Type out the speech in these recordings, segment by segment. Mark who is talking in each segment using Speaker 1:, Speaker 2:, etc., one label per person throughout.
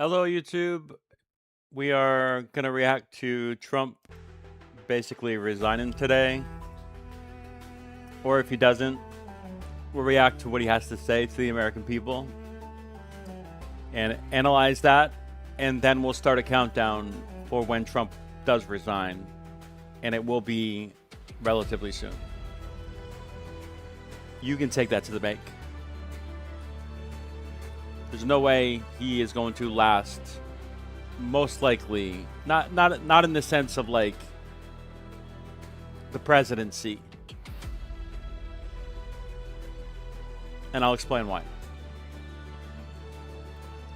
Speaker 1: Hello, YouTube. We are going to react to Trump basically resigning today. Or if he doesn't, we'll react to what he has to say to the American people and analyze that. And then we'll start a countdown for when Trump does resign. And it will be relatively soon. You can take that to the bank. There's no way he is going to last. Most likely, not in the sense of like the presidency, and I'll explain why.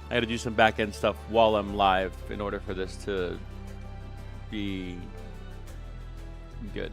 Speaker 1: I got to do some back end stuff while I'm live in order for this to be good.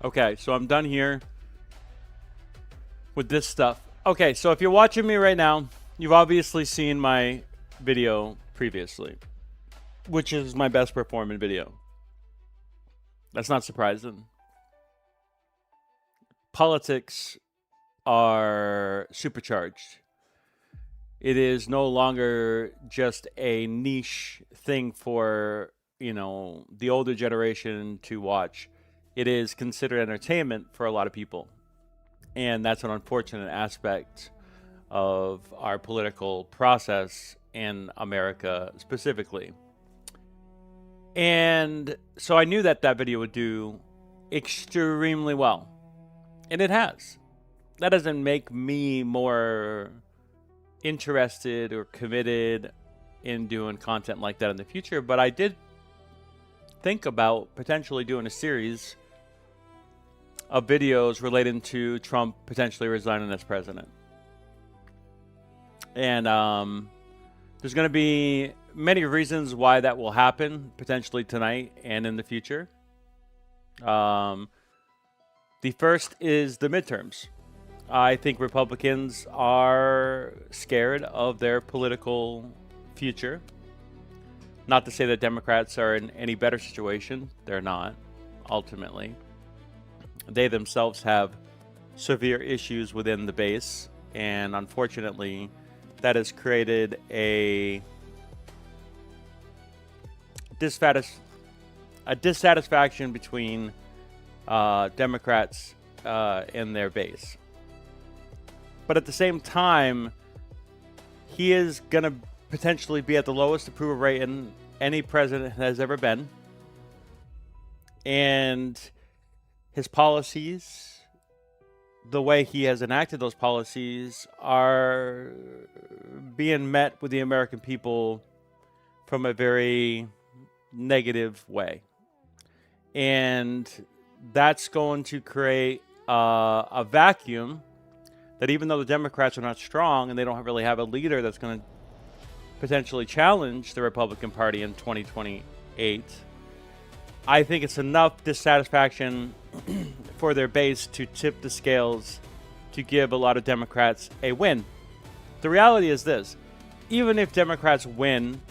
Speaker 1: Okay, so I'm done here with this stuff. Okay, so if you're watching me right now, you've obviously seen my video previously, which is my best performing video. That's not surprising. Politics are supercharged. It is no longer just a niche thing for, the older generation to watch. It is considered entertainment for a lot of people. And that's an unfortunate aspect of our political process in America specifically. And so I knew that video would do extremely well. And it has. That doesn't make me more interested or committed in doing content like that in the future, but I did think about potentially doing a series of videos relating to Trump potentially resigning as president. And there's going to be many reasons why that will happen, potentially tonight and in the future. The first is the midterms. I think Republicans are scared of their political future. Not to say that Democrats are in any better situation. They're not, ultimately. They themselves have severe issues within the base, and unfortunately, that has created a dissatisfaction between Democrats and their base. But at the same time, he is going to potentially be at the lowest approval rating any president has ever been. And his policies, the way he has enacted those policies, are being met with the American people from a very negative way. And that's going to create a vacuum that, even though the Democrats are not strong and they don't really have a leader that's going to potentially challenge the Republican Party in 2028, I think it's enough dissatisfaction for their base to tip the scales to give a lot of Democrats a win. The reality is this: even if Democrats win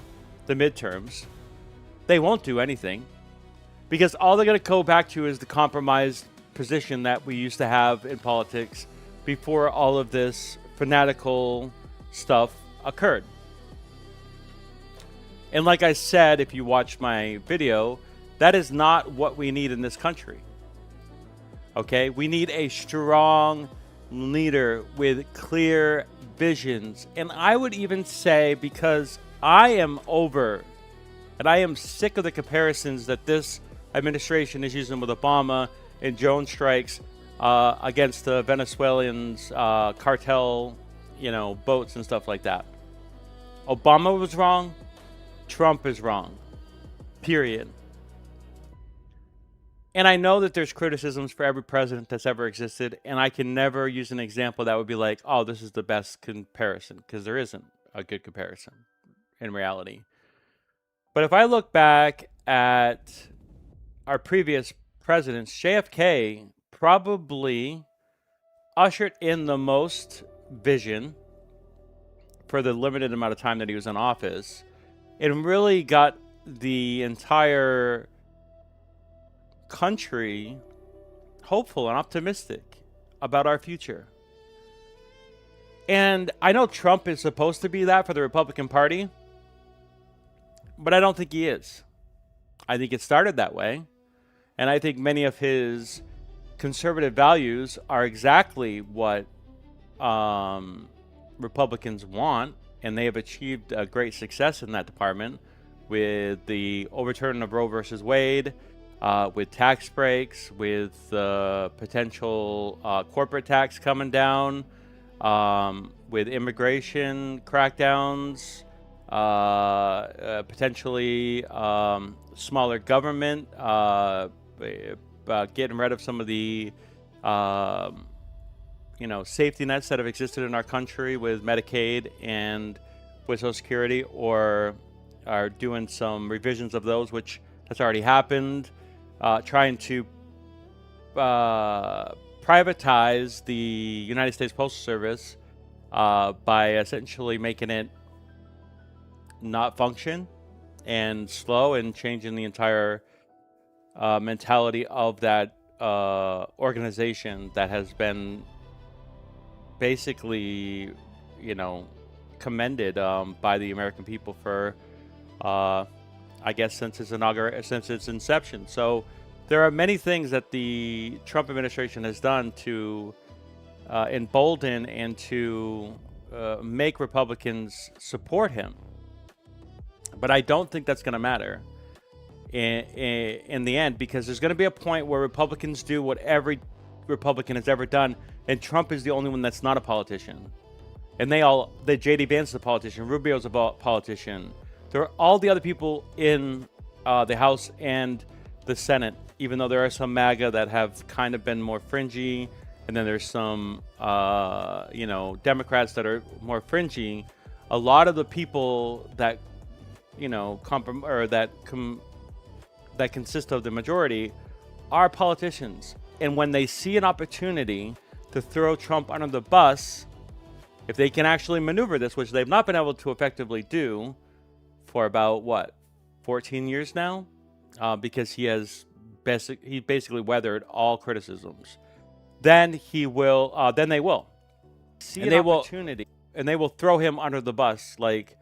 Speaker 1: the midterms, they won't do anything, because all they're going to go back to is the compromised position that we used to have in politics before all of this fanatical stuff occurred. And like I said, if you watch my video, that is not what we need in this country. Okay? We need a strong leader with clear visions. And I would even say, because I am over, and I am sick of the comparisons that this administration is using with Obama and drone strikes against the Venezuelans, cartel, boats and stuff like that. Obama was wrong. Trump is wrong. Period. And I know that there's criticisms for every president that's ever existed, and I can never use an example that would be like, oh, this is the best comparison, because there isn't a good comparison in reality. But if I look back at our previous presidents, JFK probably ushered in the most vision for the limited amount of time that he was in office, and really got the entire country hopeful and optimistic about our future. And I know Trump is supposed to be that for the Republican Party, but I don't think he is. I think it started that way, and I think many of his conservative values are exactly what Republicans want, and they have achieved a great success in that department with the overturn of Roe versus Wade, with tax breaks, with potential corporate tax coming down, with immigration crackdowns, potentially smaller government, getting rid of some of the safety nets that have existed in our country with Medicaid and with Social Security, or are doing some revisions of those, which has already happened. Trying to privatize the United States Postal Service by essentially making it not function and slow, and changing the entire mentality of that organization that has been basically, commended by the American people for, I guess, since its inception. So there are many things that the Trump administration has done to embolden and to make Republicans support him. But I don't think that's going to matter in the end, because there's going to be a point where Republicans do what every Republican has ever done, and Trump is the only one that's not a politician. And J.D. Vance is a politician, Rubio's a politician. There are all the other people in the House and the Senate, even though there are some MAGA that have kind of been more fringy, and then there's some, Democrats that are more fringy. A lot of the people that, that consist of the majority are politicians. And when they see an opportunity to throw Trump under the bus, if they can actually maneuver this, which they've not been able to effectively do for about 14 years now, because he basically weathered all criticisms, then they will see an opportunity, and they will throw him under the bus like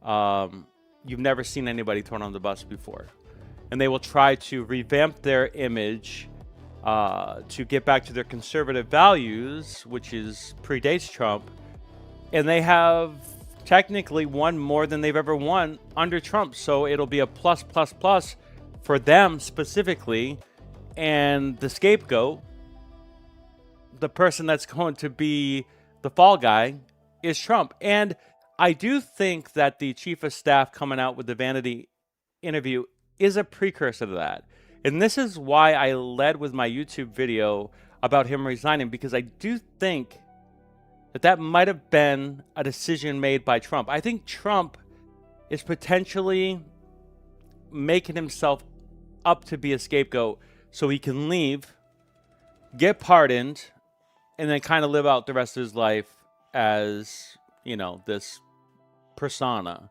Speaker 1: you've never seen anybody thrown on the bus before. And they will try to revamp their image to get back to their conservative values, which predates Trump. And they have technically won more than they've ever won under Trump. So it'll be a plus for them specifically. And the scapegoat, the person that's going to be the fall guy, is Trump. And I do think that the chief of staff coming out with the Vanity interview is a precursor to that. And this is why I led with my YouTube video about him resigning, because I do think that might have been a decision made by Trump. I think Trump is potentially making himself up to be a scapegoat so he can leave, get pardoned, and then kind of live out the rest of his life as, this persona,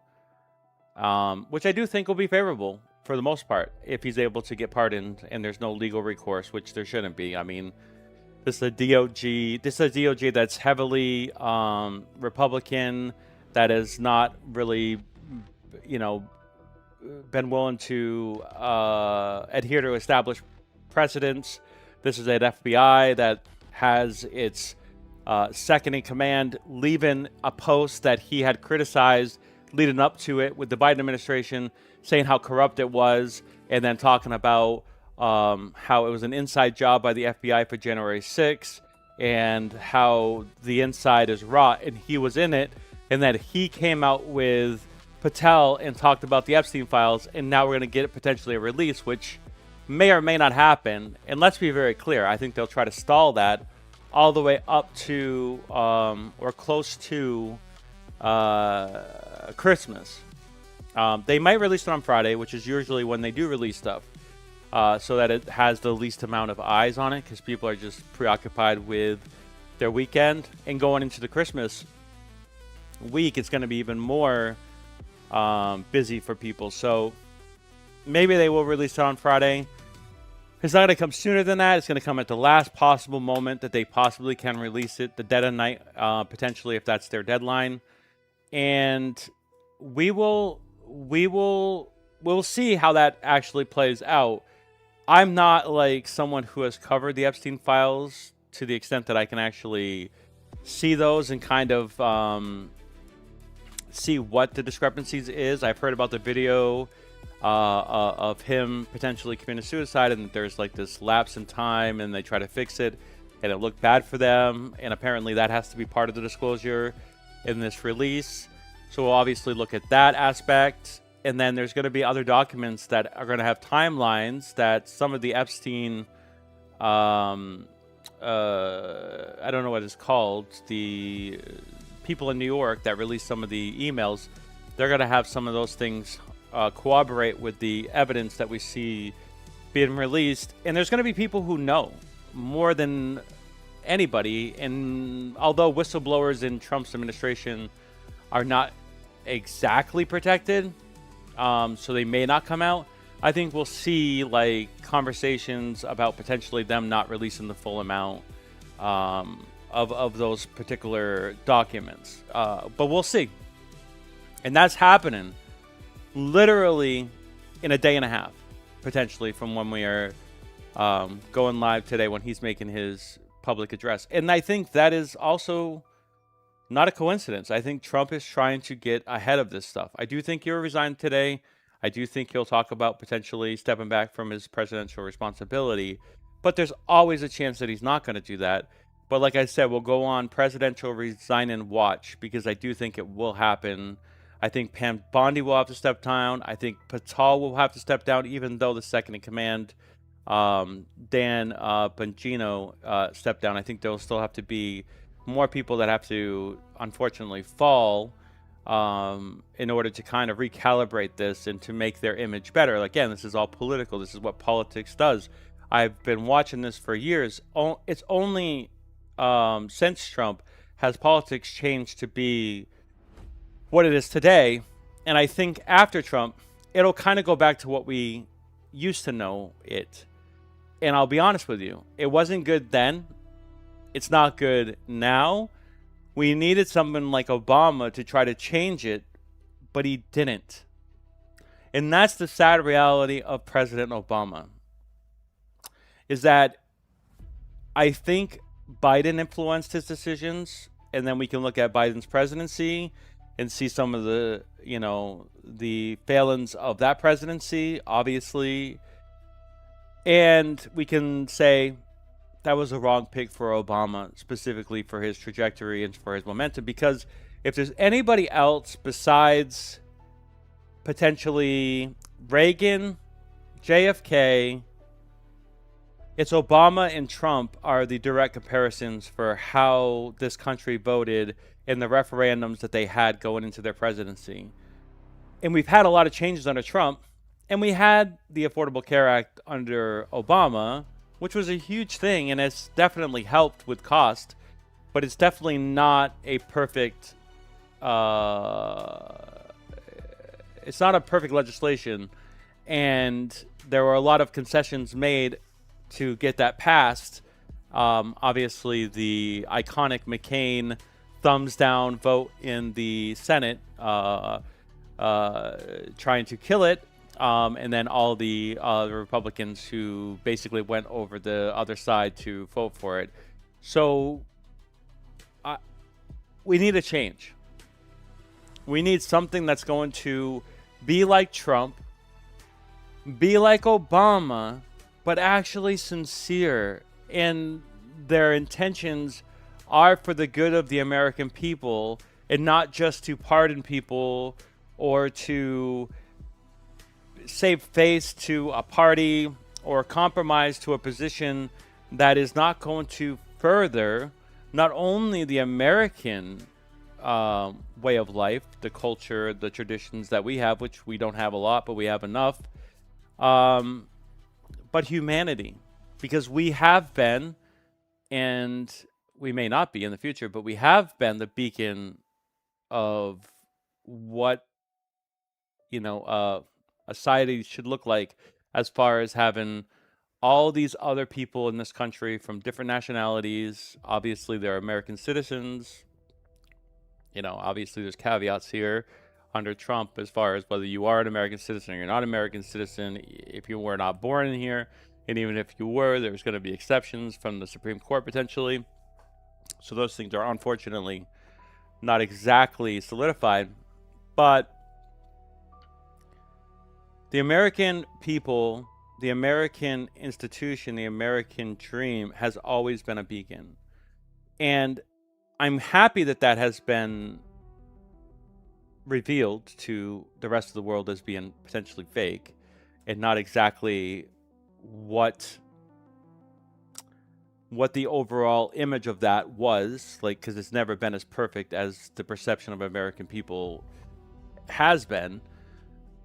Speaker 1: which I do think will be favorable for the most part if he's able to get pardoned and there's no legal recourse, which there shouldn't be. I mean, this is a DOJ that's heavily Republican, that has not really, been willing to adhere to established precedents. This is an FBI that has its second in command leaving a post that he had criticized leading up to it, with the Biden administration saying how corrupt it was, and then talking about how it was an inside job by the FBI for January 6th, and how the inside is rot, and he was in it, and that he came out with Patel and talked about the Epstein files, and now we're going to get potentially a release, which may or may not happen. And let's be very clear, I think they'll try to stall that all the way up to or close to Christmas. They might release it on Friday, which is usually when they do release stuff, so that it has the least amount of eyes on it, because people are just preoccupied with their weekend. And going into the Christmas week, it's going to be even more busy for people. So maybe they will release it on Friday. It's not going to come sooner than that. It's going to come at the last possible moment that they possibly can release it, the dead of night, potentially, if that's their deadline. And we'll see how that actually plays out. I'm not like someone who has covered the Epstein files to the extent that I can actually see those and kind of see what the discrepancies is. I've heard about the video of him potentially committing suicide, and there's like this lapse in time, and they try to fix it, and it looked bad for them, and apparently that has to be part of the disclosure in this release. So we'll obviously look at that aspect. And then there's going to be other documents that are going to have timelines that some of the Epstein, I don't know what it's called, the people in New York that released some of the emails, they're going to have some of those things corroborate with the evidence that we see being released. And there's going to be people who know more than anybody. And although whistleblowers in Trump's administration are not exactly protected, so they may not come out, I think we'll see like conversations about potentially them not releasing the full amount of those particular documents. But we'll see. And that's happening literally in a day and a half, potentially, from when we are going live today, when he's making his public address. And I think that is also not a coincidence. I think Trump is trying to get ahead of this stuff. I do think he'll resign today. I do think he'll talk about potentially stepping back from his presidential responsibility. But there's always a chance that he's not going to do that. But like I said, we'll go on presidential resigning watch, because I do think it will happen. I think Pam Bondi will have to step down. I think Patel will have to step down, even though the second in command, Dan Bongino, stepped down. I think there will still have to be more people that have to, unfortunately, fall in order to kind of recalibrate this and to make their image better. Again, this is all political. This is what politics does. I've been watching this for years. It's only since Trump has politics changed to be what it is today. And I think after Trump, it'll kind of go back to what we used to know it. And I'll be honest with you, it wasn't good then. It's not good now. We needed someone like Obama to try to change it, but he didn't. And that's the sad reality of President Obama, is that I think Biden influenced his decisions, and then we can look at Biden's presidency and see some of the, the failings of that presidency, obviously. And we can say that was a wrong pick for Obama, specifically for his trajectory and for his momentum, because if there's anybody else besides potentially Reagan, JFK, it's Obama and Trump are the direct comparisons for how this country voted in the referendums that they had going into their presidency. And we've had a lot of changes under Trump, and we had the Affordable Care Act under Obama, which was a huge thing, and it's definitely helped with cost, but it's definitely not a perfect, it's not a perfect legislation, and there were a lot of concessions made to get that passed. Obviously, the iconic McCain thumbs down vote in the Senate, trying to kill it, and then all the Republicans who basically went over the other side to vote for it. So we need a change. We need something that's going to be like Trump, be like Obama, but actually sincere, and their intentions are for the good of the American people and not just to pardon people or to save face to a party or compromise to a position that is not going to further not only the American way of life, the culture, the traditions that we have, which we don't have a lot, but we have enough, but humanity. Because we have been, and we may not be in the future, but we have been the beacon of what, a society should look like, as far as having all these other people in this country from different nationalities. Obviously, they're American citizens. Obviously, there's caveats here under Trump as far as whether you are an American citizen or you're not an American citizen. If you were not born in here, and even if you were, there's going to be exceptions from the Supreme Court potentially. So those things are unfortunately not exactly solidified. But the American people, the American institution, the American dream has always been a beacon. And I'm happy that that has been revealed to the rest of the world as being potentially fake and not exactly what the overall image of that was, like, because it's never been as perfect as the perception of American people has been.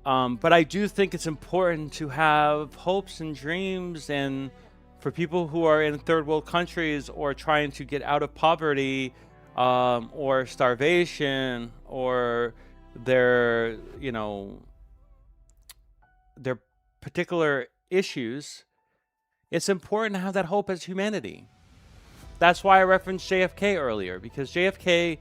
Speaker 1: But I do think it's important to have hopes and dreams, and for people who are in third world countries or trying to get out of poverty, or starvation, or their particular issues, it's important to have that hope as humanity. That's why I referenced JFK earlier, because JFK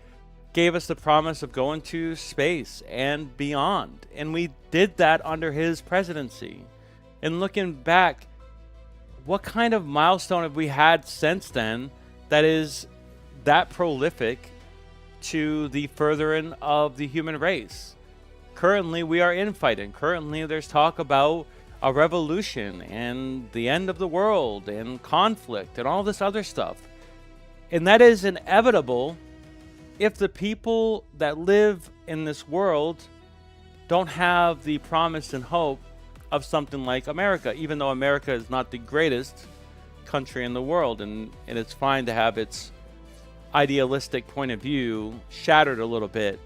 Speaker 1: gave us the promise of going to space and beyond. And we did that under his presidency. And looking back, what kind of milestone have we had since then that is that prolific to the furthering of the human race? Currently, we are infighting. Currently, there's talk about a revolution and the end of the world and conflict and all this other stuff. And that is inevitable if the people that live in this world don't have the promise and hope of something like America, even though America is not the greatest country in the world, and it's fine to have its idealistic point of view shattered a little bit,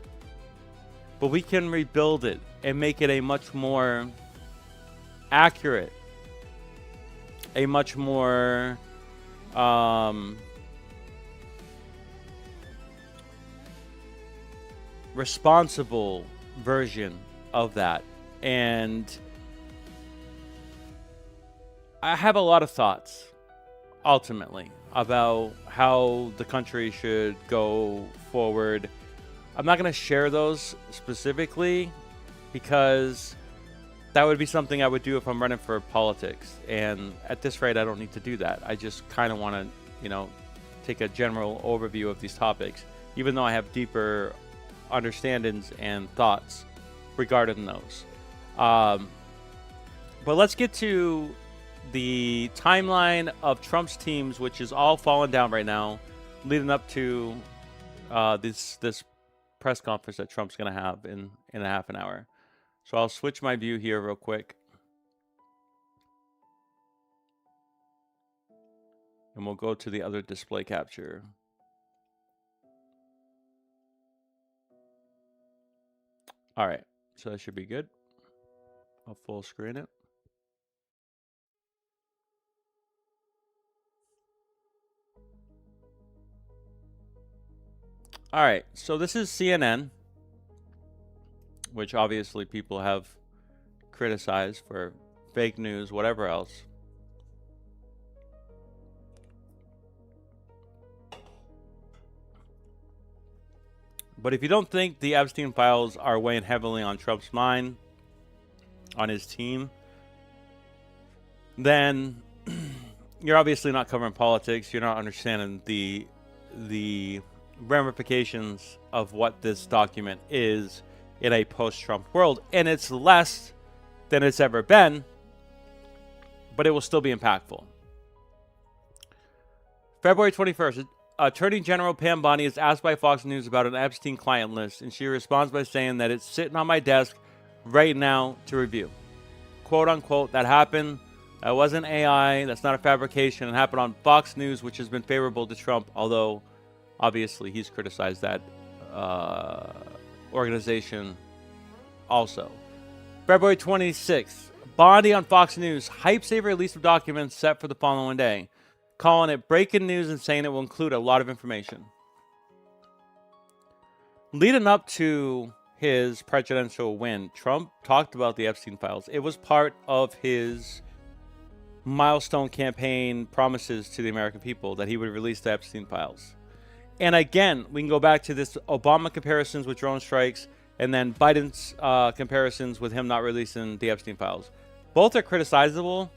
Speaker 1: but we can rebuild it and make it a much more accurate, a much more responsible version of that. And I have a lot of thoughts ultimately about how the country should go forward. I'm not going to share those specifically because that would be something I would do if I'm running for politics, and at this rate I don't need to do that. I just kind of want to take a general overview of these topics, even though I have deeper understandings and thoughts regarding those. But let's get to the timeline of Trump's teams, which is all falling down right now, leading up to this press conference that Trump's going to have in a half an hour. So I'll switch my view here real quick, and we'll go to the other display capture. All right, so that should be good. I'll full screen it. All right, so this is CNN, which obviously people have criticized for fake news, whatever else. But if you don't think the Epstein files are weighing heavily on Trump's mind, on his team, then you're obviously not covering politics. You're not understanding the ramifications of what this document is in a post-Trump world. And it's less than it's ever been, but it will still be impactful. February 21st, Attorney General Pam Bondi is asked by Fox News about an Epstein client list, and she responds by saying that it's sitting on my desk right now to review. Quote unquote, that happened. That wasn't AI. That's not a fabrication. It happened on Fox News, which has been favorable to Trump, although obviously he's criticized that organization also. February 26th, Bondi on Fox News hypes a release of documents set for the following day, calling it breaking news and saying it will include a lot of information. Leading up to his presidential win, Trump talked about the Epstein files. It was part of his milestone campaign promises to the American people that he would release the Epstein files. And again, we can go back to this Obama comparisons with drone strikes and then Biden's comparisons with him not releasing the Epstein files. Both are criticizable.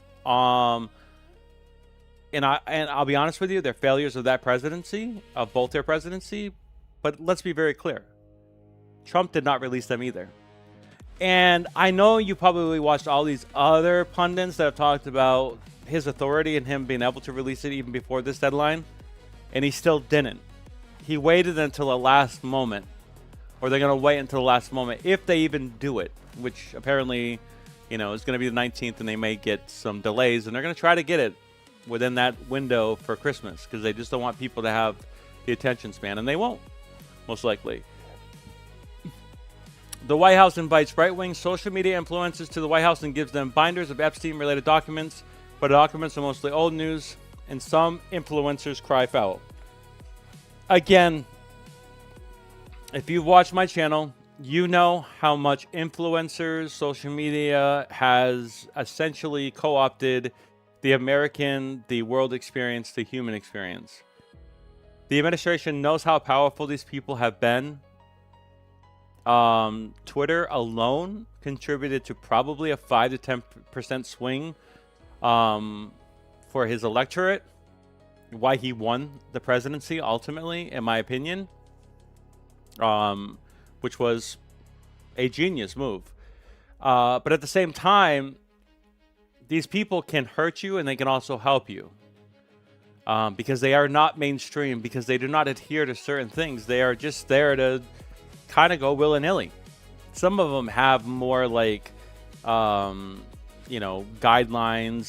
Speaker 1: And I'll be honest with you, they're failures of that presidency, of both their presidency. But let's be very clear. Trump did not release them either. And I know you probably watched all these other pundits that have talked about his authority and him being able to release it even before this deadline. And he still didn't. He waited until the last moment. Or they're going to wait until the last moment if they even do it. Which apparently, is going to be the 19th and they may get some delays. And they're going to try to get it within that window for Christmas, because they just don't want people to have the attention span, and they won't, most likely. The White House invites right-wing social media influencers to the White House and gives them binders of Epstein-related documents, but the documents are mostly old news, and some influencers cry foul. Again, if you've watched my channel, you know how much influencers, social media has essentially co-opted the American, the world experience, the human experience. The administration knows how powerful these people have been. Twitter alone contributed to probably a 5 to 10% swing for his electorate. Why he won the presidency, ultimately, in my opinion. Which was a genius move. But at the same time, these people can hurt you and they can also help you. Because they are not mainstream, because they do not adhere to certain things. They are just there to kind of go willy-nilly. Some of them have more like, guidelines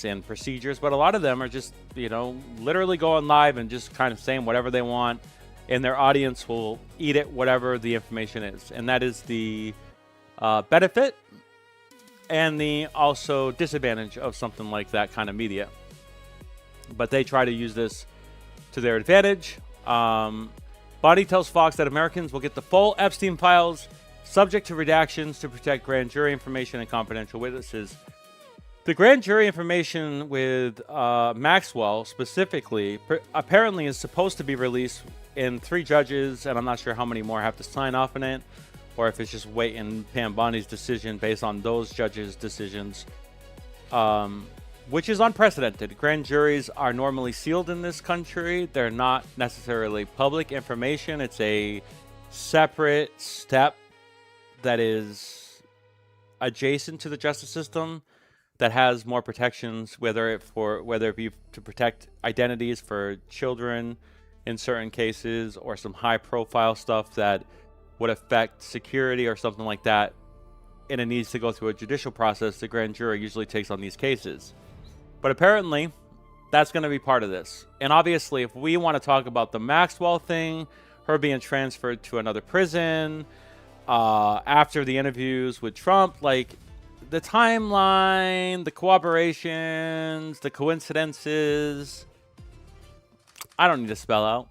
Speaker 1: and procedures, but a lot of them are just, literally going live and just kind of saying whatever they want, and their audience will eat it, whatever the information is. And that is the benefit and the also disadvantage of something like that kind of media. But they try to use this to their advantage. Bondi tells Fox that Americans will get the full Epstein files subject to redactions to protect grand jury information and confidential witnesses. The grand jury information with Maxwell specifically apparently is supposed to be released in 3 judges, and I'm not sure how many more have to sign off on it, or if it's just waiting Pam Bondi's decision based on those judges' decisions, which is unprecedented. Grand juries are normally sealed in this country. They're not necessarily public information. It's a separate step that is adjacent to the justice system that has more protections, whether it be to protect identities for children in certain cases, or some high-profile stuff that would affect security or something like that, and it needs to go through a judicial process. The grand jury usually takes on these cases. But apparently, that's going to be part of this. And obviously, if we want to talk about the Maxwell thing, her being transferred to another prison, after the interviews with Trump, like, the timeline, the cooperations, the coincidences, I don't need to spell out.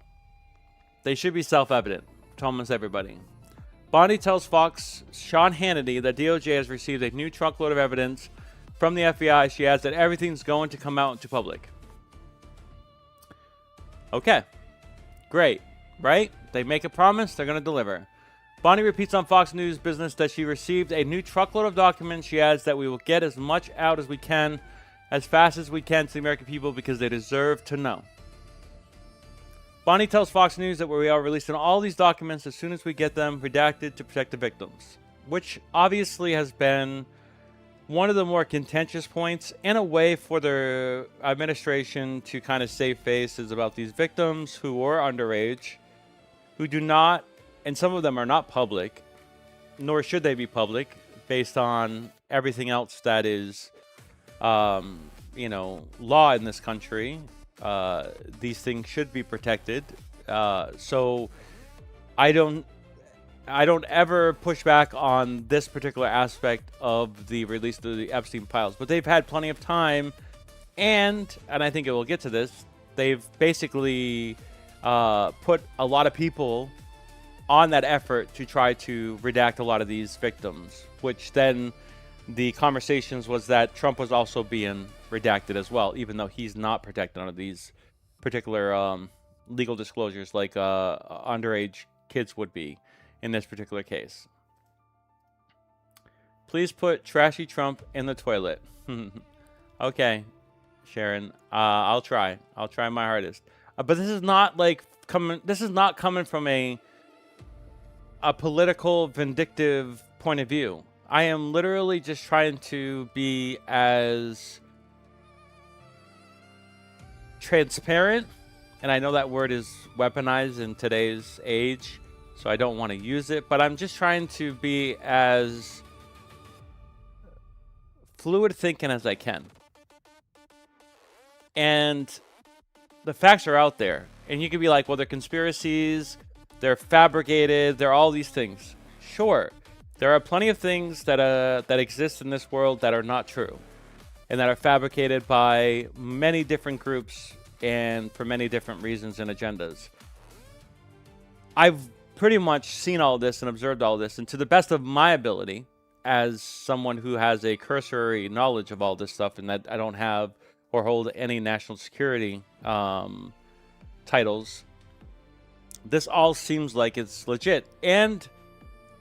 Speaker 1: They should be self-evident to almost everybody. Bondi tells Fox Sean Hannity that DOJ has received a new truckload of evidence from the FBI. She adds that everything's going to come out into public. Okay. Great. Right? They make a promise, they're going to deliver. Bondi repeats on Fox News Business that she received a new truckload of documents. She adds that we will get as much out as we can, as fast as we can to the American people, because they deserve to know. Bondi tells Fox News that we are releasing all these documents as soon as we get them redacted to protect the victims. which obviously has been one of the more contentious points and a way for the administration to kind of save face is about these victims who were underage, who do not, and some of them are not public, nor should they be public based on everything else that is, law in this country. These things should be protected. So I don't ever push back on this particular aspect of the release of the Epstein files, but they've had plenty of time, and I think it will get to this. They've basically put a lot of people on that effort to try to redact a lot of these victims, which then the conversations was that Trump was also being redacted as well, even though he's not protected under these particular legal disclosures like underage kids would be in this particular case. Please put trashy Trump in the toilet. Okay, Sharon, I'll try my hardest. But this is not coming from a political vindictive point of view. I am literally just trying to be as transparent, and I know that word is weaponized in today's age, so I don't want to use it, but I'm just trying to be as fluid thinking as I can. And the facts are out there, and you can be like, well, they're conspiracies, they're fabricated, they're all these things. Sure, there are plenty of things that exist in this world that are not true, and that are fabricated by many different groups and for many different reasons and agendas. I've pretty much seen all this and observed all this, and to the best of my ability, as someone who has a cursory knowledge of all this stuff, and that I don't have or hold any national security titles, this all seems like it's legit. And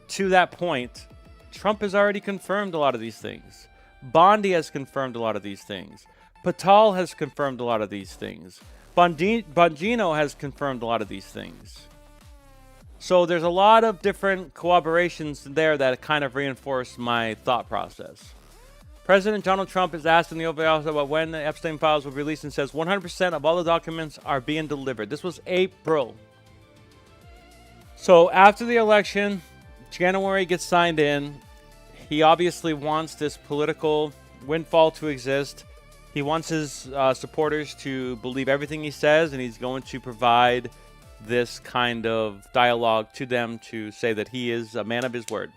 Speaker 1: to that point, Trump has already confirmed a lot of these things. Bondi has confirmed a lot of these things. Patel has confirmed a lot of these things. Bongino has confirmed a lot of these things. So there's a lot of different corroborations there that kind of reinforce my thought process. President Donald Trump is asked in the Oval Office about when the Epstein files will be released and says 100% of all the documents are being delivered. This was April. So after the election, January gets signed in. He obviously wants this political windfall to exist. He wants his supporters to believe everything he says, and he's going to provide this kind of dialogue to them to say that he is a man of his word.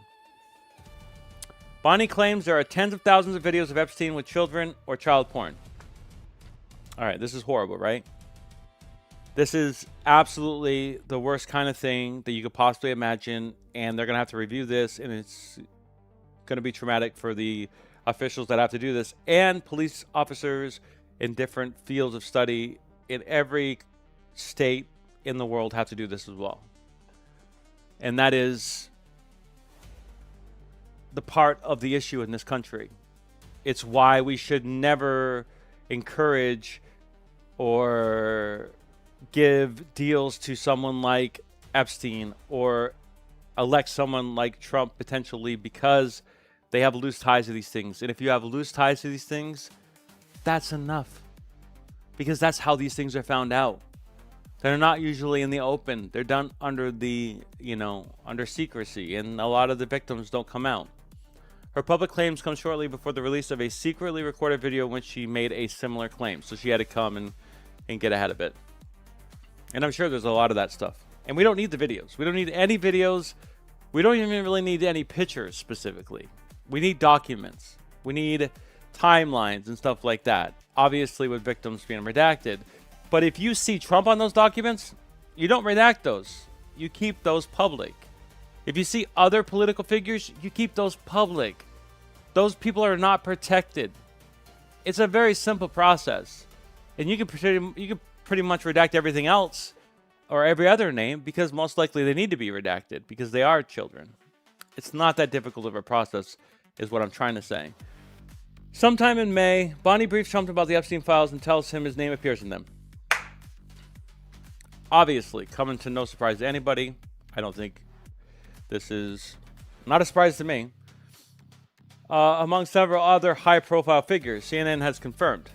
Speaker 1: Bonnie claims there are tens of thousands of videos of Epstein with children or child porn. All right, this is horrible, right? This is absolutely the worst kind of thing that you could possibly imagine, and they're going to have to review this, and it's going to be traumatic for the officials that have to do this, and police officers in different fields of study in every state in the world have to do this as well. And that is the part of the issue in this country. It's why we should never encourage or give deals to someone like Epstein or elect someone like Trump potentially, because they have loose ties to these things. And if you have loose ties to these things, that's enough, because that's how these things are found out. They're not usually in the open. They're done under under secrecy, and a lot of the victims don't come out. Her public claims come shortly before the release of a secretly recorded video in which she made a similar claim. So she had to come and get ahead of it. And I'm sure there's a lot of that stuff. And we don't need the videos. We don't need any videos. We don't even really need any pictures specifically. We need documents. We need timelines and stuff like that. Obviously with victims being redacted. But if you see Trump on those documents, you don't redact those. You keep those public. If you see other political figures, you keep those public. Those people are not protected. It's a very simple process. And you can pretty much redact everything else or every other name, because most likely they need to be redacted because they are children. It's not that difficult of a process is what I'm trying to say. Sometime in May, Bonnie briefs Trump about the Epstein files and tells him his name appears in them. Obviously, coming to no surprise to anybody, I don't think this is Not a surprise to me. Among several other high-profile figures, CNN has confirmed.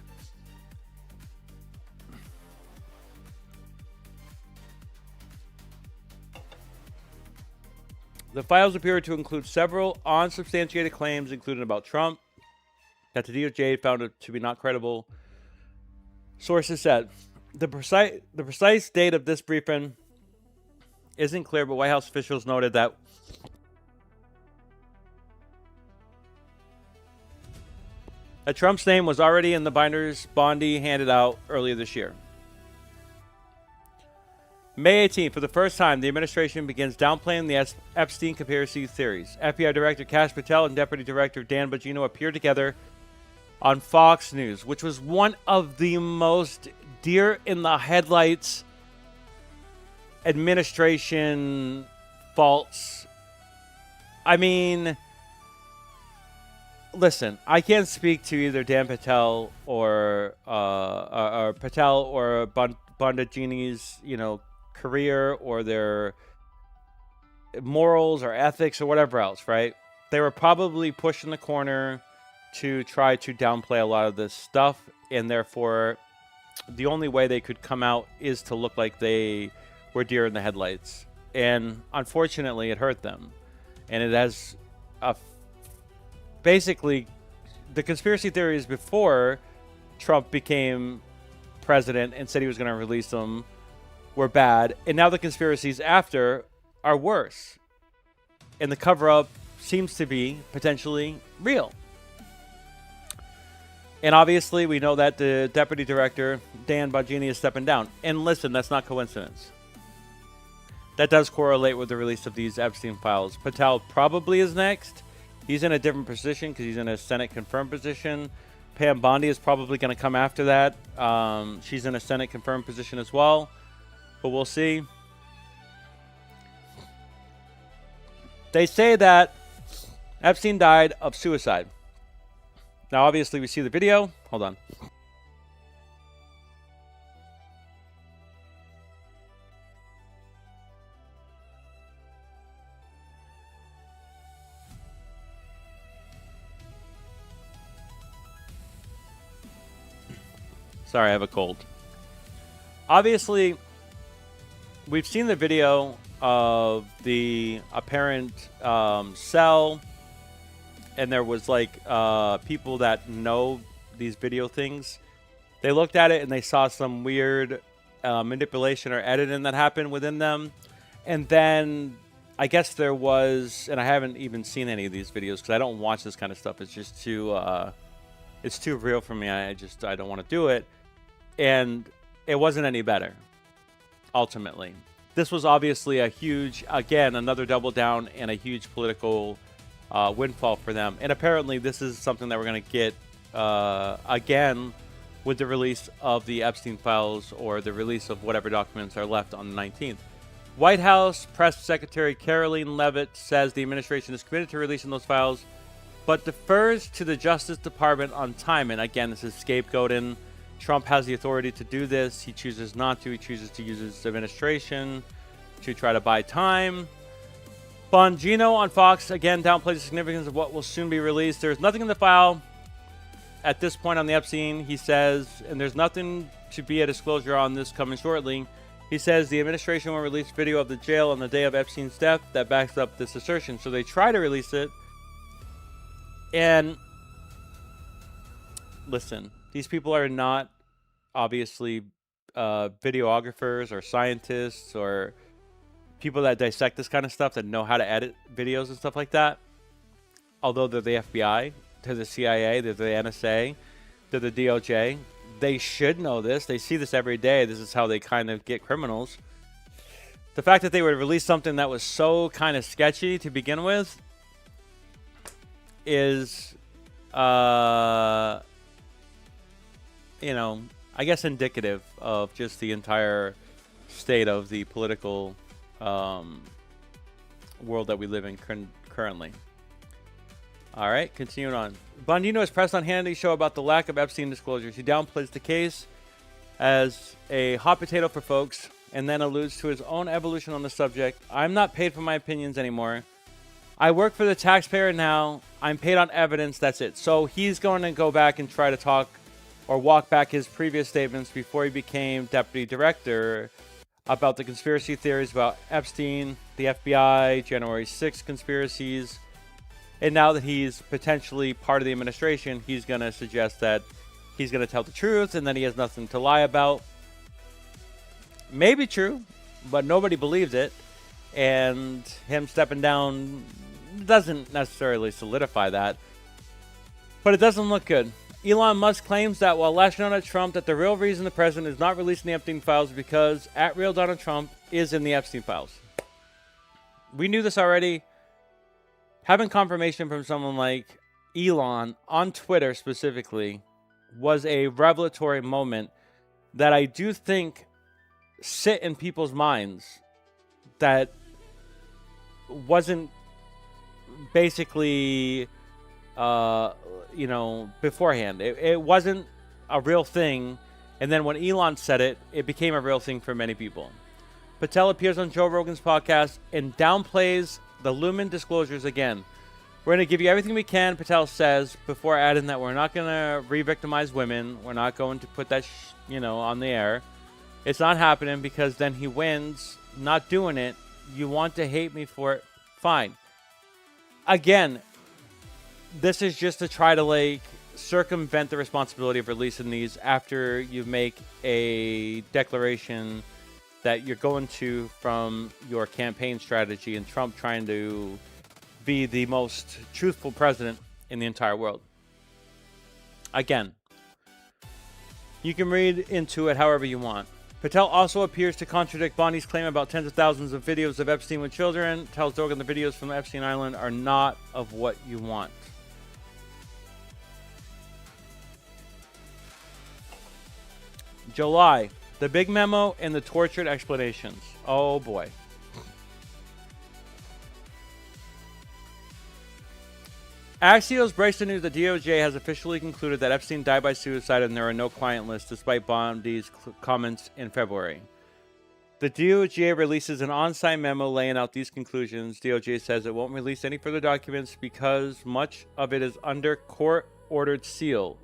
Speaker 1: The files appear to include several unsubstantiated claims, including about Trump, that the DOJ found it to be not credible. Sources said the precise date of this briefing isn't clear, but White House officials noted that Trump's name was already in the binders Bondi handed out earlier this year. May 18th, for the first time, the administration begins downplaying the Epstein conspiracy theories. FBI Director Kash Patel and Deputy Director Dan Bongino appeared together on Fox News, which was one of the most deer-in-the-headlights administration faults. I mean, listen, I can't speak to either Dan Patel or Bongino's, career or their morals or ethics or whatever else, right? They were probably pushed in the corner to try to downplay a lot of this stuff, and therefore the only way they could come out is to look like they were deer in the headlights. And unfortunately, it hurt them. And it has basically the conspiracy theories before Trump became president and said he was going to release them were bad, and now the conspiracies after are worse. And the cover-up seems to be potentially real. And obviously, we know that the deputy director, Dan Bongino, is stepping down. And listen, that's not coincidence. That does correlate with the release of these Epstein files. Patel probably is next. He's in a different position because he's in a Senate confirmed position. Pam Bondi is probably going to come after that. She's in a Senate confirmed position as well. But we'll see. They say that Epstein died of suicide. Now, obviously, we see the video. Hold on. Sorry, I have a cold. Obviously, we've seen the video of the apparent cell, and there was like people that know these video things. They looked at it and they saw some weird manipulation or editing that happened within them. And then I guess there was, and I haven't even seen any of these videos because I don't watch this kind of stuff. It's just too, it's too real for me. I don't want to do it. And it wasn't any better, ultimately. This was obviously a huge, again, another double down and a huge political windfall for them. And apparently this is something that we're going to get again with the release of the Epstein files or the release of whatever documents are left on the 19th. White House Press Secretary Caroline Leavitt says the administration is committed to releasing those files, but defers to the Justice Department on timing. Again, this is scapegoating. Trump has the authority to do this. He chooses not to. He chooses to use his administration to try to buy time. Bongino on Fox, again, downplays the significance of what will soon be released. There's nothing in the file at this point on the Epstein, he says, and there's nothing to be a disclosure on this coming shortly. He says the administration will release video of the jail on the day of Epstein's death that backs up this assertion. So they try to release it. And listen, these people are not obviously videographers or scientists or people that dissect this kind of stuff that know how to edit videos and stuff like that. Although they're the FBI, they're the CIA, they're the NSA, they're the DOJ. They should know this. They see this every day. This is how they kind of get criminals. The fact that they would release something that was so kind of sketchy to begin with is, I guess indicative of just the entire state of the political world that we live in currently. All right, continuing on. Bongino is pressed on Hannity's show about the lack of Epstein disclosures. He downplays the case as a hot potato for folks and then alludes to his own evolution on the subject. I'm not paid for my opinions anymore. I work for the taxpayer now. I'm paid on evidence. That's it. So he's going to go back and try to talk or walk back his previous statements before he became deputy director about the conspiracy theories about Epstein, the FBI, January 6th conspiracies. And now that he's potentially part of the administration, he's going to suggest that he's going to tell the truth and that he has nothing to lie about. Maybe true, but nobody believes it. And him stepping down doesn't necessarily solidify that. But it doesn't look good. Elon Musk claims that while lashing out at Trump, that the real reason the president is not releasing the Epstein files is because @real Donald Trump is in the Epstein files. We knew this already. Having confirmation from someone like Elon on Twitter specifically was a revelatory moment that I do think sit in people's minds that wasn't basically, beforehand. It wasn't a real thing. And then when Elon said it, it became a real thing for many people. Patel appears on Joe Rogan's podcast and downplays the Lumen disclosures again. We're going to give you everything we can, Patel says, before adding that we're not going to re-victimize women. We're not going to put that, on the air. It's not happening because then he wins. Not doing it. You want to hate me for it? Fine. Again, this is just to try to circumvent the responsibility of releasing these after you make a declaration that you're going to from your campaign strategy and Trump trying to be the most truthful president in the entire world. Again, you can read into it however you want. Patel also appears to contradict Bondi's claim about tens of thousands of videos of Epstein with children. Tells Rogan the videos from Epstein Island are not of what you want. July. The big memo and the tortured explanations. Oh boy. Axios breaks the news that DOJ has officially concluded that Epstein died by suicide and there are no client lists, despite Bondi's comments in February. The DOJ releases an on-site memo laying out these conclusions. DOJ says it won't release any further documents because much of it is under court-ordered seal.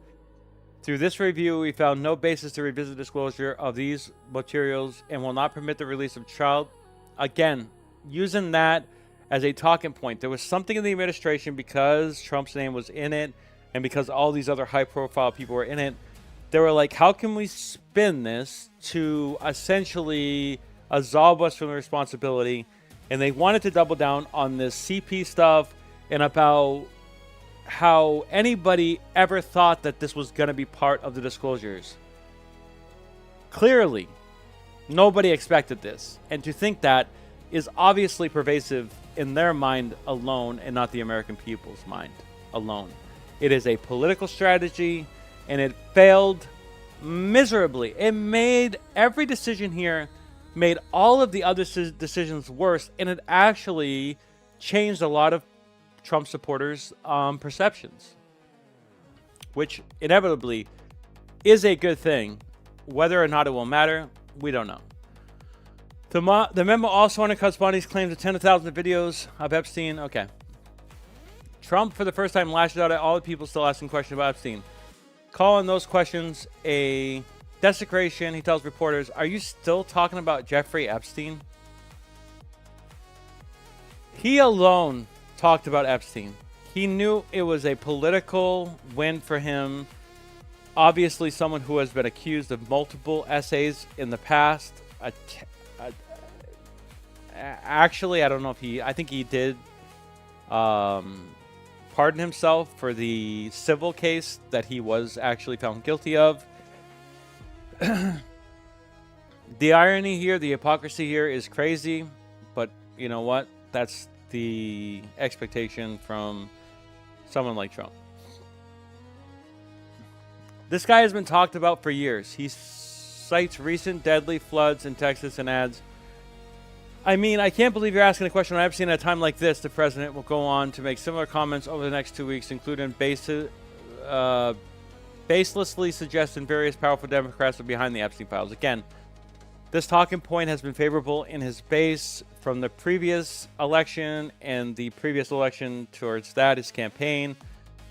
Speaker 1: Through this review, we found no basis to revisit disclosure of these materials and will not permit the release of child. Again, using that as a talking point. There was something in the administration because Trump's name was in it and because all these other high-profile people were in it. They were like, how can we spin this to essentially absolve us from the responsibility? And they wanted to double down on this CP stuff and about how anybody ever thought that this was going to be part of the disclosures. Clearly, nobody expected this. And to think that is obviously pervasive in their mind alone and not the American people's mind alone. It is a political strategy and it failed miserably. It made every decision here, made all of the other decisions worse, and it actually changed a lot of Trump supporters' perceptions, which inevitably is a good thing. Whether or not it will matter, we don't know. The memo also undercuts Bondi's claims of tens of thousands of videos of Epstein. Okay. Trump, for the first time, lashed out at all the people still asking questions about Epstein, calling those questions a desecration. He tells reporters, are you still talking about Jeffrey Epstein? He alone talked about Epstein. He knew it was a political win for him. Obviously, someone who has been accused of multiple essays in the past. Actually, I don't know if I think he did pardon himself for the civil case that he was actually found guilty of. The irony here, the hypocrisy here is crazy, but you know what? That's the expectation from someone like Trump. This guy has been talked about for years. He cites recent deadly floods in Texas and adds, I mean, I can't believe you're asking a question on Epstein at a time like this. The president will go on to make similar comments over the next 2 weeks, including baselessly suggesting various powerful Democrats are behind the Epstein files. Again, This talking point has been favorable in his base from the previous election and the previous election towards that, his campaign,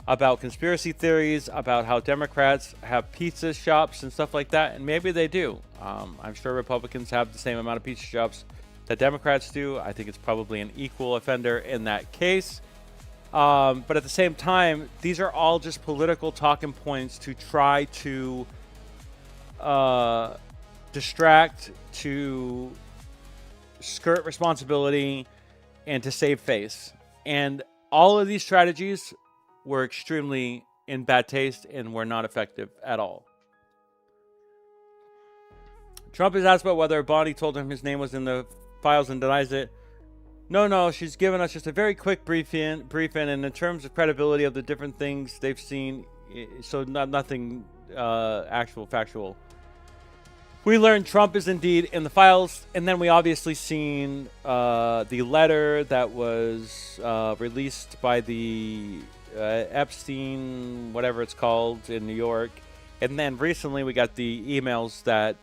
Speaker 1: about conspiracy theories, about how Democrats have pizza shops and stuff like that, and maybe they do. I'm sure Republicans have the same amount of pizza shops that Democrats do. I think it's probably an equal offender in that case. But at the same time, these are all just political talking points to try to distract, to skirt responsibility, and to save face. And all of these strategies were extremely in bad taste and were not effective at all. Trump is asked about whether Bonnie told him his name was in the files and denies it. No, she's given us just a very quick briefing, and in terms of credibility of the different things they've seen, so nothing actual factual. We learned Trump is indeed in the files, and then we obviously seen the letter that was released by the Epstein, whatever it's called, in New York, and then recently we got the emails that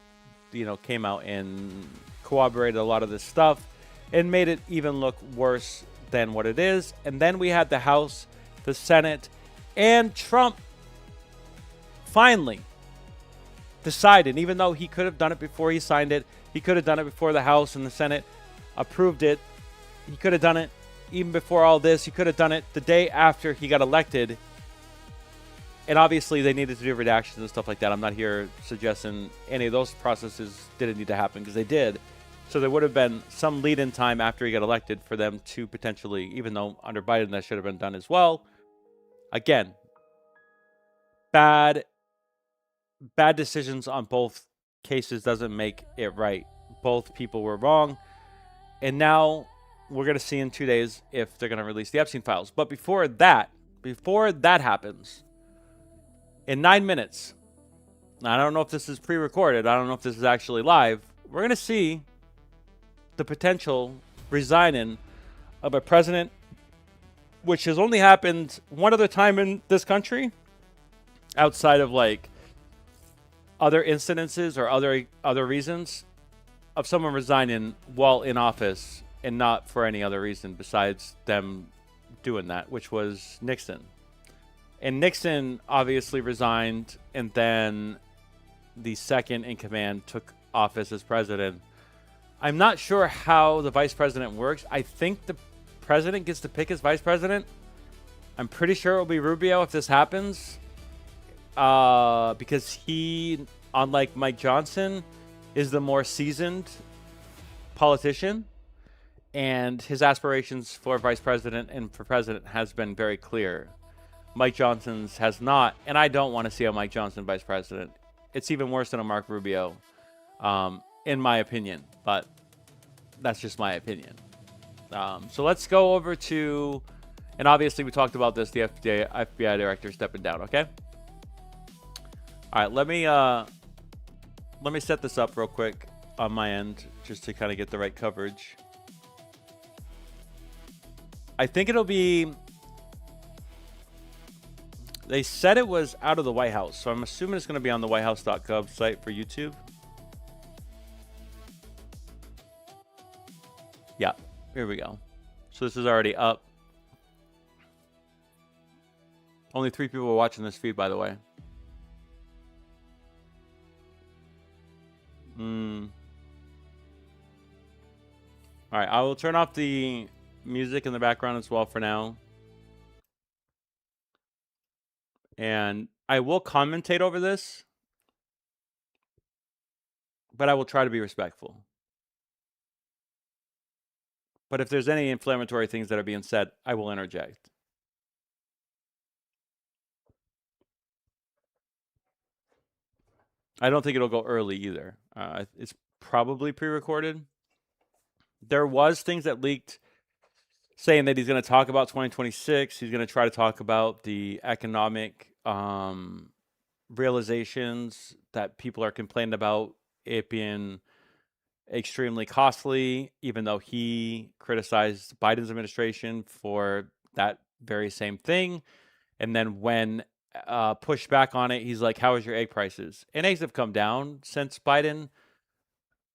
Speaker 1: came out and corroborated a lot of this stuff and made it even look worse than what it is. And then we had the House, the Senate, and Trump finally decided, even though he could have done it before he signed it, he could have done it before the House and the Senate approved it, he could have done it even before all this, he could have done it the day after he got elected. And obviously they needed to do redactions and stuff like that. I'm not here suggesting any of those processes didn't need to happen, because they did. So there would have been some lead-in time after he got elected for them to potentially, even though under Biden that should have been done as well. Again, bad decisions on both cases doesn't make it right. Both people were wrong. And now we're going to see in 2 days if they're going to release the Epstein files. But before that happens, in 9 minutes, I don't know if this is pre-recorded, I don't know if this is actually live, we're going to see the potential resigning of a president, which has only happened one other time in this country, outside of like other incidences or other reasons, of someone resigning while in office and not for any other reason besides them doing that, which was Nixon. And Nixon obviously resigned, and then the second in command took office as president. I'm not sure how the vice president works. I think the president gets to pick his vice president. I'm pretty sure it will be Rubio if this happens, because he, unlike Mike Johnson, is the more seasoned politician, and his aspirations for vice president and for president has been very clear. Mike Johnson's has not, and I don't want to see a Mike Johnson vice president. It's even worse than a Mark Rubio, in my opinion, but that's just my opinion. So let's go over to, and obviously we talked about this, the FBI director stepping down, okay? All right, let me set this up real quick on my end just to kind of get the right coverage. I think it'll be, they said it was out of the White House, so I'm assuming it's going to be on the whitehouse.gov site for YouTube. Yeah, here we go. So this is already up. Only 3 people are watching this feed, by the way. All right, I will turn off the music in the background as well for now. And I will commentate over this, but I will try to be respectful. But if there's any inflammatory things that are being said, I will interject. I don't think it'll go early either. It's probably pre-recorded. There was things that leaked saying that he's going to talk about 2026. He's going to try to talk about the economic realizations that people are complaining about it being extremely costly, even though he criticized Biden's administration for that very same thing. And then when pushed back on it, he's like, how is your egg prices? And eggs have come down since Biden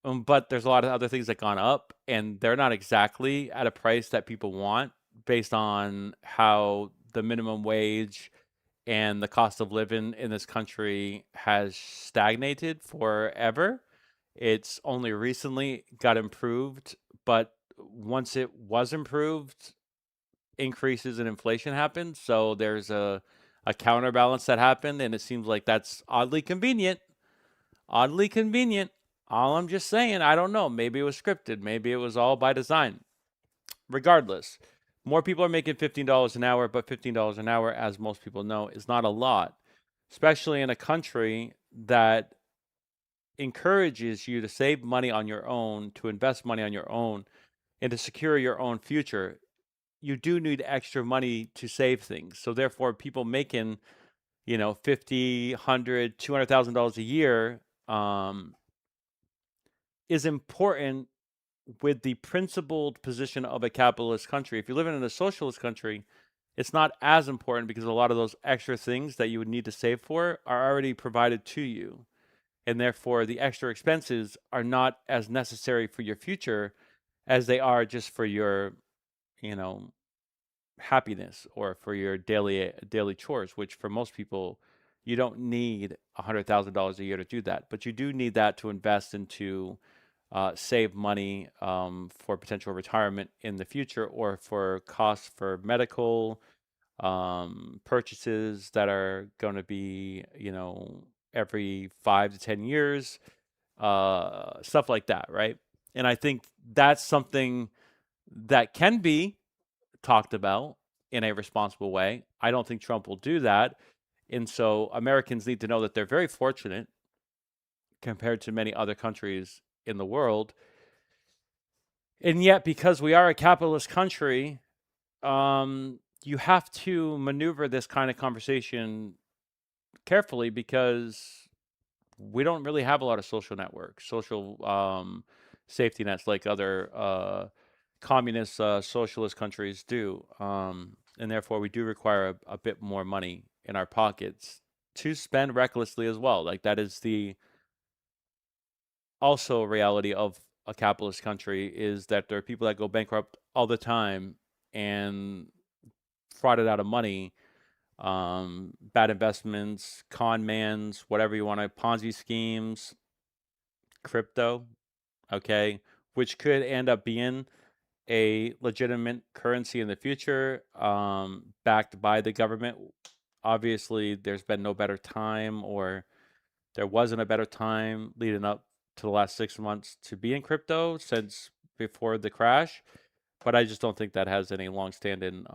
Speaker 1: But there's a lot of other things that gone up, and they're not exactly at a price that people want based on how the minimum wage and the cost of living in this country has stagnated forever. It's only recently got improved, but once it was improved, increases in inflation happened. So there's a counterbalance that happened, and it seems like that's oddly convenient. Oddly convenient. All I'm just saying, I don't know. Maybe it was scripted. Maybe it was all by design. Regardless, more people are making $15 an hour, but $15 an hour, as most people know, is not a lot, especially in a country that encourages you to save money on your own, to invest money on your own, and to secure your own future. You do need extra money to save things. So therefore, people making, 50, 100, $200,000 a year is important with the principled position of a capitalist country. If you're living in a socialist country, it's not as important because a lot of those extra things that you would need to save for are already provided to you. And therefore, the extra expenses are not as necessary for your future as they are just for your, you know, happiness or for your daily chores, which for most people, you don't need $100,000 a year to do that, but you do need that to invest into save money for potential retirement in the future or for costs for medical purchases that are going to be, every 5 to 10 years, stuff like that, right? And I think that's something that can be talked about in a responsible way. I don't think Trump will do that. And so Americans need to know that they're very fortunate compared to many other countries in the world. And yet, because we are a capitalist country, you have to maneuver this kind of conversation carefully because we don't really have a lot of social networks, social safety nets like other communist socialist countries do. And therefore, we do require a bit more money in our pockets to spend recklessly as well. Like that is the also reality of a capitalist country is that there are people that go bankrupt all the time and frauded out of money, bad investments, con mans, whatever you want to, Ponzi schemes, crypto, okay, which could end up being a legitimate currency in the future, backed by the government. Obviously, there's been no better time, or there wasn't a better time leading up to the last 6 months to be in crypto since before the crash. But I just don't think that has any long-standing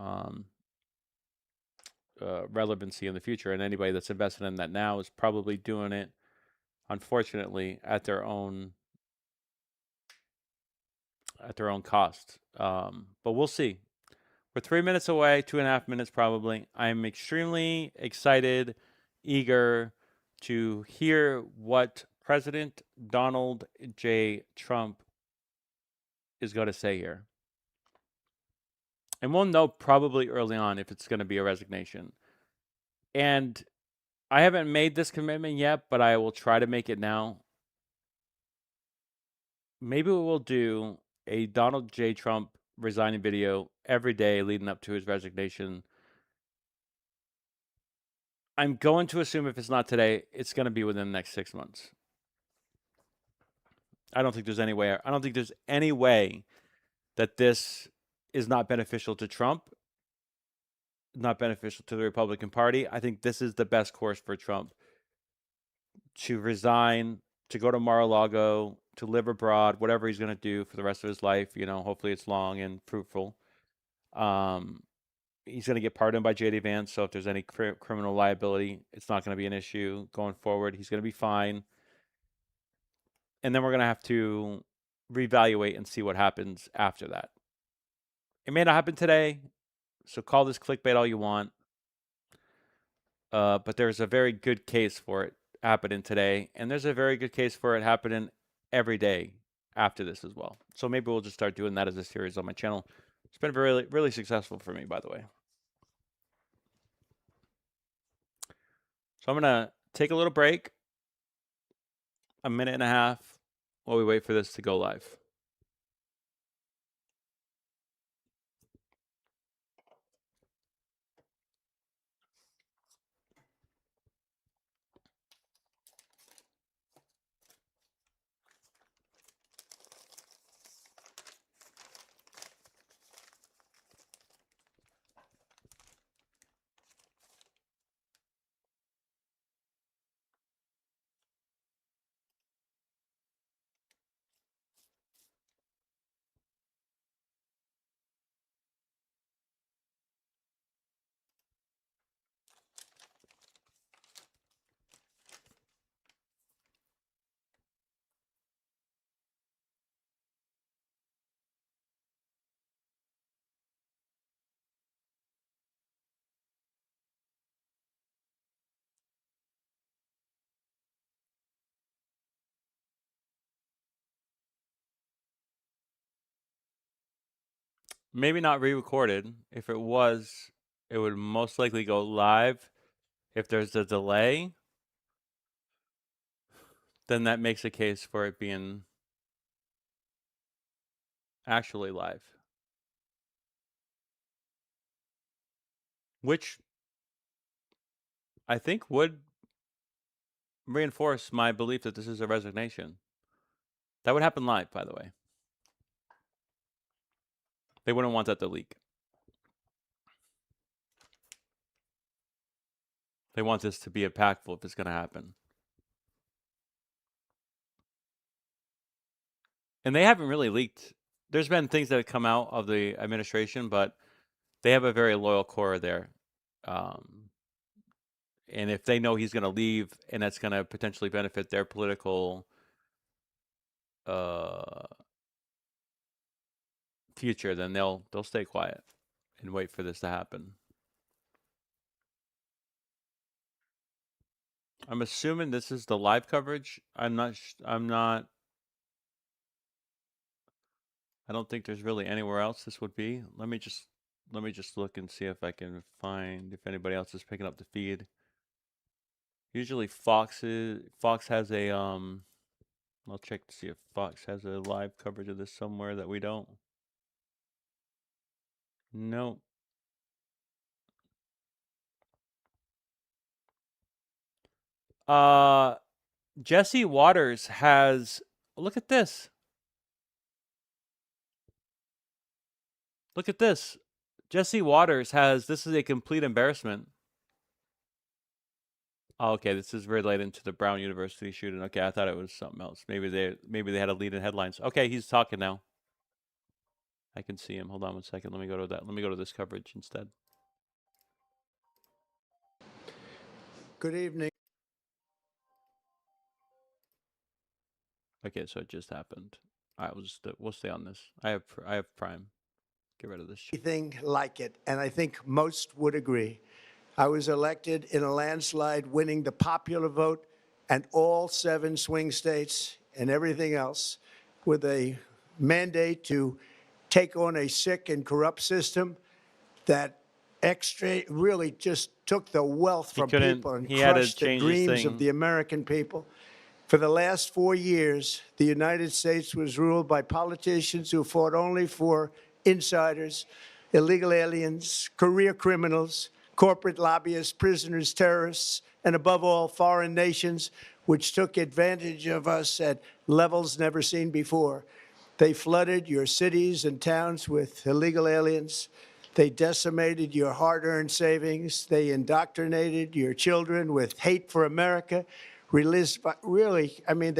Speaker 1: relevancy in the future. And anybody that's invested in that now is probably doing it, unfortunately, at their own cost. But we'll see. We're 3 minutes away, 2.5 minutes probably. I'm extremely excited, eager to hear what President Donald J. Trump is going to say here. And we'll know probably early on if it's going to be a resignation. And I haven't made this commitment yet, but I will try to make it now. Maybe we'll do a Donald J. Trump resigning video every day leading up to his resignation. I'm going to assume if it's not today, it's going to be within the next 6 months. I don't think there's any way. I don't think there's any way that this is not beneficial to Trump, not beneficial to the Republican Party. I think this is the best course for Trump to resign, to go to Mar-a-Lago, to live abroad, whatever he's going to do for the rest of his life. Hopefully it's long and fruitful. He's going to get pardoned by J.D. Vance, so if there's any criminal liability, it's not going to be an issue going forward. He's going to be fine. And then we're going to have to reevaluate and see what happens after that. It may not happen today, so call this clickbait all you want. But there's a very good case for it happening today, and there's a very good case for it happening every day after this as well. So maybe we'll just start doing that as a series on my channel. It's been really, really successful for me, by the way. So I'm going to take a little break, a minute and a half, while we wait for this to go live. Maybe not re-recorded. If it was, it would most likely go live. If there's a delay, then that makes a case for it being actually live. Which I think would reinforce my belief that this is a resignation. That would happen live, by the way. They wouldn't want that to leak. They want this to be impactful if it's going to happen. And they haven't really leaked. There's been things that have come out of the administration, but they have a very loyal core there. And if they know he's going to leave and that's going to potentially benefit their political future, then they'll stay quiet and wait for this to happen. I'm assuming this is the live coverage. I don't think there's really anywhere else this would be. Let me just look and see if I can find if anybody else is picking up the feed. Usually Fox has a I'll check to see if Fox has a live coverage of this somewhere that we don't. Nope. Jesse Waters has, look at this. Look at this. Jesse Waters has, this is a complete embarrassment. Oh, okay, this is related to the Brown University shooting. Okay, I thought it was something else. Maybe they had a lead in headlines. Okay, he's talking now. I can see him. Hold on 1 second. Let me go to that. Let me go to this coverage instead.
Speaker 2: Good evening.
Speaker 1: Okay, so it just happened. All right, we'll stay on this. I have Prime. Get rid of this shit.
Speaker 2: Anything like it, and I think most would agree. I was elected in a landslide, winning the popular vote and all 7 swing states and everything else, with a mandate to take on a sick and corrupt system that really just took the wealth from people and crushed the dreams of the American people. For the last 4 years, the United States was ruled by politicians who fought only for insiders, illegal aliens, career criminals, corporate lobbyists, prisoners, terrorists, and above all, foreign nations, which took advantage of us at levels never seen before. They flooded your cities and towns with illegal aliens. They decimated your hard-earned savings. They indoctrinated your children with hate for America. They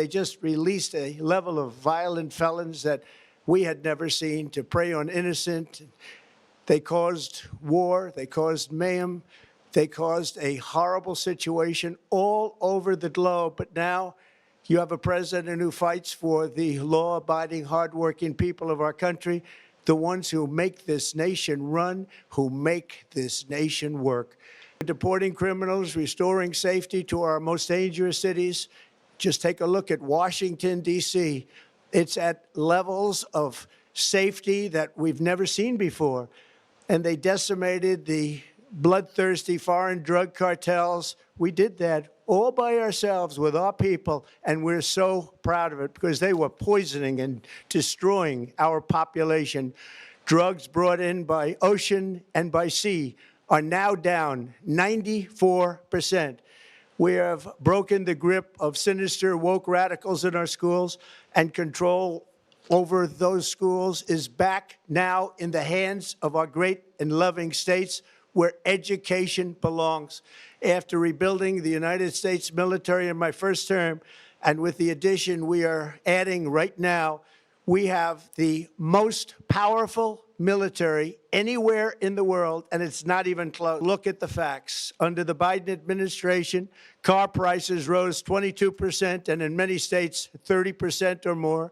Speaker 2: just released a level of violent felons that we had never seen to prey on innocent. They caused war. They caused mayhem. They caused a horrible situation all over the globe. But now you have a president who fights for the law-abiding, hardworking people of our country, the ones who make this nation run, who make this nation work. Deporting criminals, restoring safety to our most dangerous cities. Just take a look at Washington, D.C. It's at levels of safety that we've never seen before. And they decimated the bloodthirsty foreign drug cartels. We did that all by ourselves with our people, and we're so proud of it because they were poisoning and destroying our population. Drugs brought in by ocean and by sea are now down 94%. We have broken the grip of sinister woke radicals in our schools, and control over those schools is back now in the hands of our great and loving states where education belongs. After rebuilding the United States military in my first term, and with the addition we are adding right now, we have the most powerful military anywhere in the world, and it's not even close. Look at the facts. Under the Biden administration, car prices rose 22%, and in many states, 30% or more.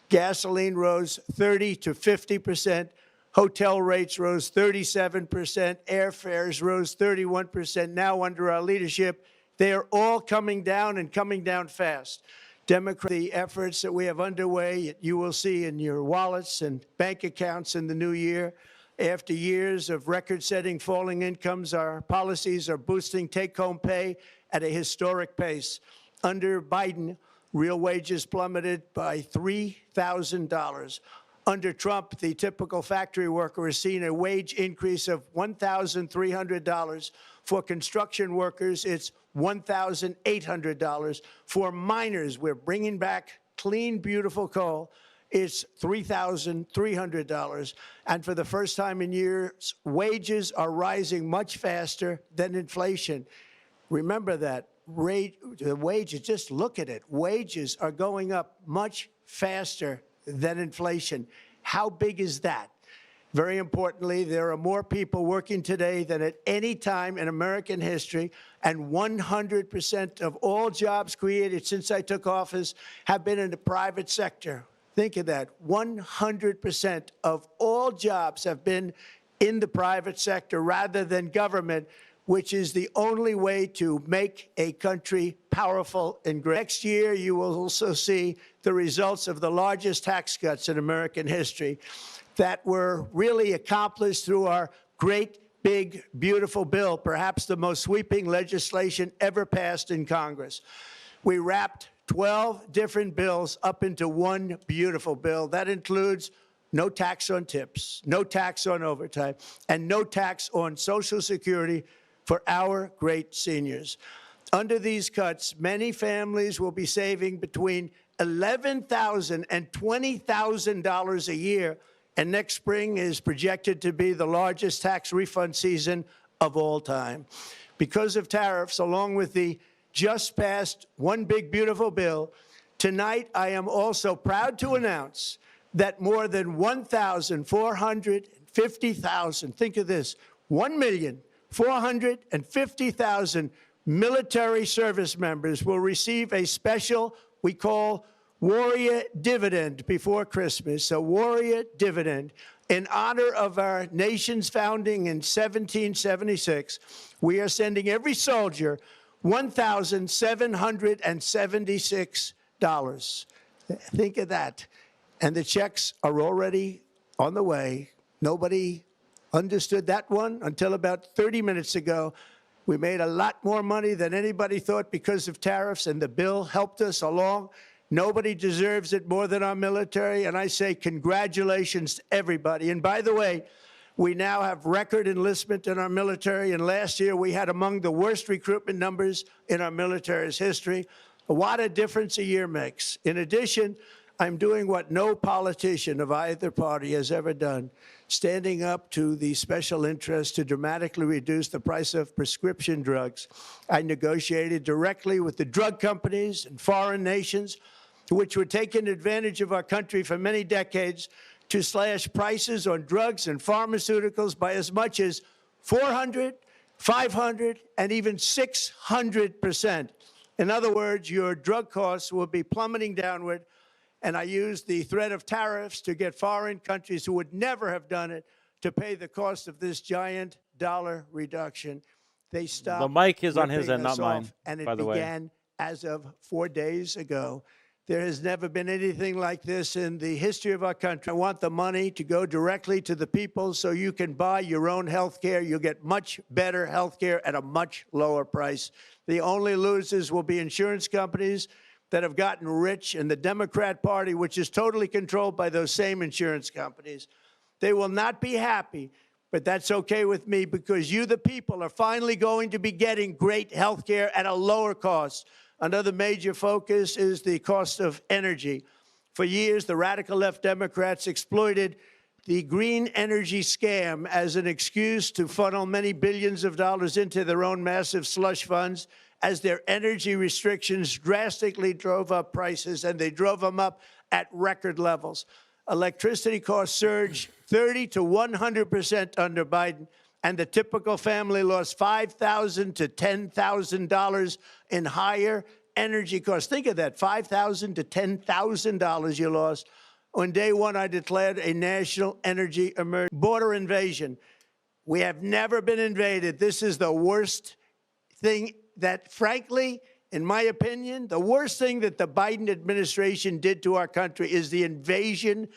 Speaker 2: Gasoline rose 30 to 50%. Hotel rates rose 37%. Airfares rose 31%. Now, under our leadership, they are all coming down and coming down fast. The efforts that we have underway, you will see in your wallets and bank accounts in the new year. After years of record-setting falling incomes, our policies are boosting take-home pay at a historic pace. Under Biden, real wages plummeted by $3,000. Under Trump, the typical factory worker has seen a wage increase of $1,300. For construction workers, it's $1,800. For miners, we're bringing back clean, beautiful coal. It's $3,300. And for the first time in years, wages are rising much faster than inflation. Remember that. The wages, just look at it. Wages are going up much faster than inflation. How big is that? Very importantly, there are more people working today than at any time in American history, and 100% of all jobs created since I took office have been in the private sector. Think of that. 100% of all jobs have been in the private sector rather than government, which is the only way to make a country powerful and great. Next year, you will also see the results of the largest tax cuts in American history that were really accomplished through our great, big, beautiful bill, perhaps the most sweeping legislation ever passed in Congress. We wrapped 12 different bills up into one beautiful bill. That includes no tax on tips, no tax on overtime, and no tax on Social Security for our great seniors. Under these cuts, many families will be saving between $11,000 and $20,000 a year, and next spring is projected to be the largest tax refund season of all time. Because of tariffs, along with the just passed One Big Beautiful Bill, tonight I am also proud to announce that more than 1,450,000, think of this, 1,450,000 military service members will receive a special, we call Warrior Dividend before Christmas, a Warrior Dividend. In honor of our nation's founding in 1776, we are sending every soldier $1,776. Think of that. And the checks are already on the way. Nobody understood that one until about 30 minutes ago. We made a lot more money than anybody thought because of tariffs, and the bill helped us along. Nobody deserves it more than our military, and I say congratulations to everybody. And by the way, we now have record enlistment in our military, and last year we had among the worst recruitment numbers in our military's history. What a difference a year makes. In addition, I'm doing what no politician of either party has ever done, standing up to the special interests to dramatically reduce the price of prescription drugs. I negotiated directly with the drug companies and foreign nations, which were taking advantage of our country for many decades, to slash prices on drugs and pharmaceuticals by as much as 400, 500, and even 600%. In other words, your drug costs will be plummeting downward. And I used the threat of tariffs to get foreign countries who would never have done it to pay the cost of this giant dollar reduction. They stopped.
Speaker 1: The mic is on his
Speaker 2: ripping
Speaker 1: end, not
Speaker 2: us
Speaker 1: mine,
Speaker 2: off, and it
Speaker 1: by the way.
Speaker 2: began as of 4 days ago. There has never been anything like this in the history of our country. I want the money to go directly to the people so you can buy your own health care. You'll get much better health care at a much lower price. The only losers will be insurance companies that have gotten rich, and the Democrat Party, which is totally controlled by those same insurance companies. They will not be happy, but that's okay with me, because you, the people, are finally going to be getting great health care at a lower cost. Another major focus is the cost of energy. For years, the radical left Democrats exploited the green energy scam as an excuse to funnel many billions of dollars into their own massive slush funds, as their energy restrictions drastically drove up prices, and they drove them up at record levels. Electricity costs surged 30 to 100% under Biden, and the typical family lost $5,000 to $10,000 in higher energy costs. Think of that, $5,000 to $10,000 you lost. On day one, I declared a national energy emergency. Border invasion. We have never been invaded. This is the worst thing that, frankly, in my opinion, the worst thing that the Biden administration did to our country is the invasion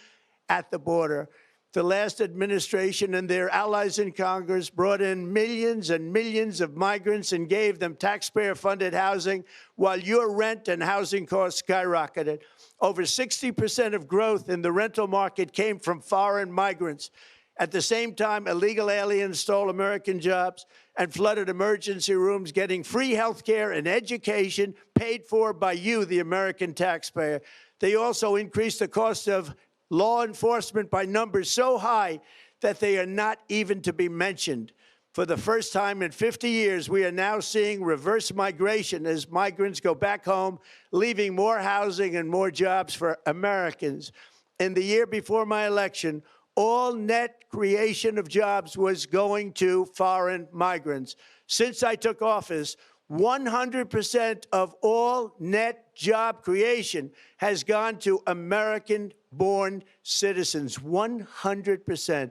Speaker 2: at the border. The last administration and their allies in Congress brought in millions and millions of migrants and gave them taxpayer-funded housing, while your rent and housing costs skyrocketed. Over 60% of growth in the rental market came from foreign migrants. At the same time, illegal aliens stole American jobs and flooded emergency rooms, getting free health care and education paid for by you, the American taxpayer. They also increased the cost of law enforcement by numbers so high that they are not even to be mentioned. For the first time in 50 years, we are now seeing reverse migration as migrants go back home, leaving more housing and more jobs for Americans. In the year before my election, all net creation of jobs was going to foreign migrants. Since I took office, 100% of all net job creation has gone to American-born citizens, 100%.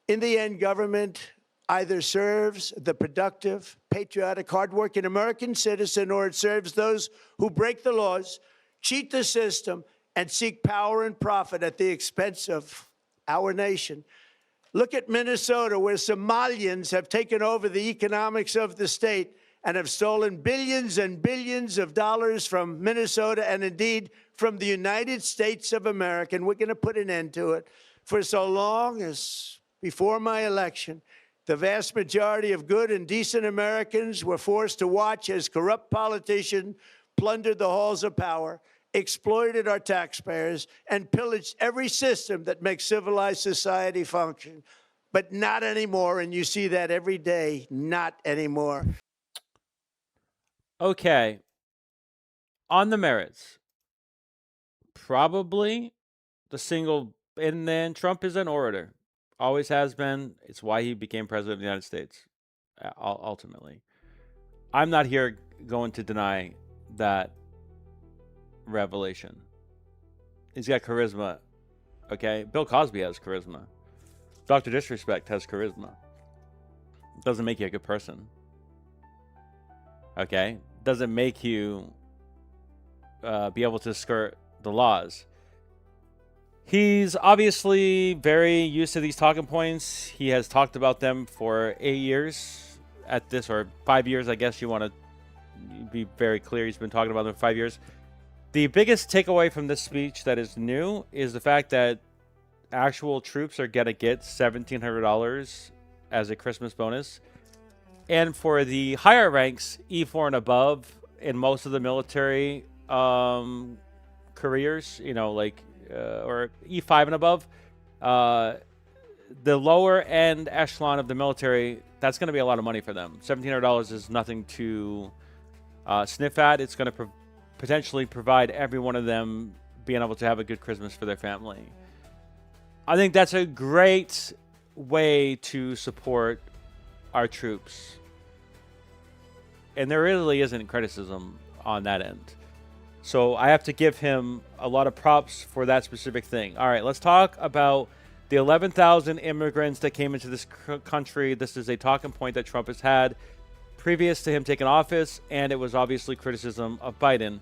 Speaker 2: In the end, government either serves the productive, patriotic, hardworking American citizen, or it serves those who break the laws, cheat the system, and seek power and profit at the expense of our nation. Look at Minnesota, where Somalians have taken over the economics of the state and have stolen billions and billions of dollars from Minnesota and indeed from the United States of America. And we're going to put an end to it. For so long as before my election, the vast majority of good and decent Americans were forced to watch as corrupt politicians plundered the halls of power, exploited our taxpayers, and pillaged every system that makes civilized society function. But not anymore, and you see that every day, not anymore.
Speaker 1: Okay. On the merits, probably the single, and then Trump is an orator. Always has been. It's why he became president of the United States, ultimately. I'm not here going to deny that revelation. He's got charisma, okay? Bill Cosby has charisma. Dr. Disrespect has charisma. Doesn't make you a good person, okay? Doesn't make you be able to skirt the laws. He's obviously very used to these talking points. He has talked about them for 8 years at this, or 5 years, I guess you want to be very clear. He's been talking about them for 5 years. The biggest takeaway from this speech that is new is the fact that actual troops are going to get $1,700 as a Christmas bonus. And for the higher ranks, E4 and above, in most of the military careers, you know, like, or E5 and above, the lower end echelon of the military, that's going to be a lot of money for them. $1,700 is nothing to sniff at. It's going to potentially provide every one of them being able to have a good Christmas for their family. I think that's a great way to support our troops. And there really isn't criticism on that end. So I have to give him a lot of props for that specific thing. All right, let's talk about the 11,000 immigrants that came into this country. This is a talking point that Trump has had previous to him taking office, and it was obviously criticism of Biden.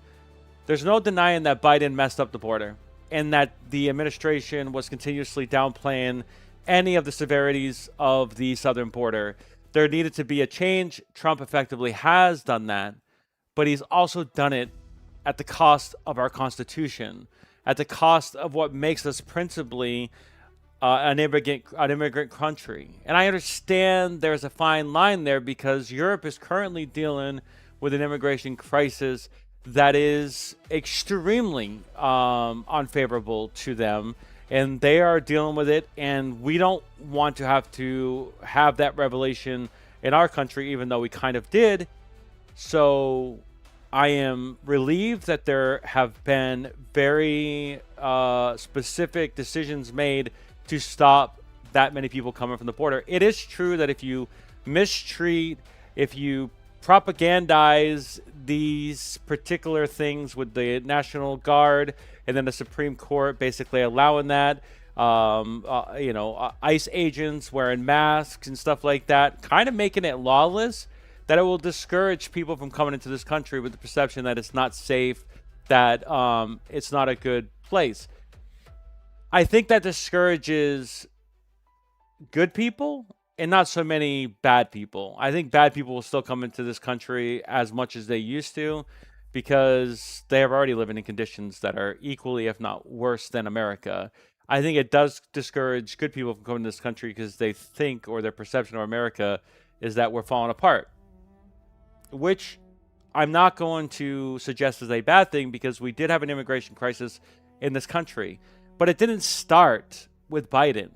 Speaker 1: there's no denying that Biden messed up the border and that the administration was continuously downplaying any of the severities of the southern border. There needed to be a change. Trump effectively has done that, but he's also done it at the cost of our Constitution, at the cost of what makes us principally an immigrant country. And I understand there's a fine line there because Europe is currently dealing with an immigration crisis that is extremely unfavorable to them, and they are dealing with it. And we don't want to have that revelation in our country, even though we kind of did. So I am relieved that there have been very specific decisions made to stop that many people coming from the border. It is true that if you mistreat, if you propagandize these particular things with the National Guard and then the Supreme Court basically allowing that, ICE agents wearing masks and stuff like that, kind of making it lawless, that it will discourage people from coming into this country with the perception that it's not safe, that it's not a good place. I think that discourages good people and not so many bad people. I think bad people will still come into this country as much as they used to because they are already living in conditions that are equally, if not worse, than America. I think it does discourage good people from coming to this country because they think, or their perception of America is that we're falling apart, which I'm not going to suggest is a bad thing because we did have an immigration crisis in this country. But it didn't start with Biden.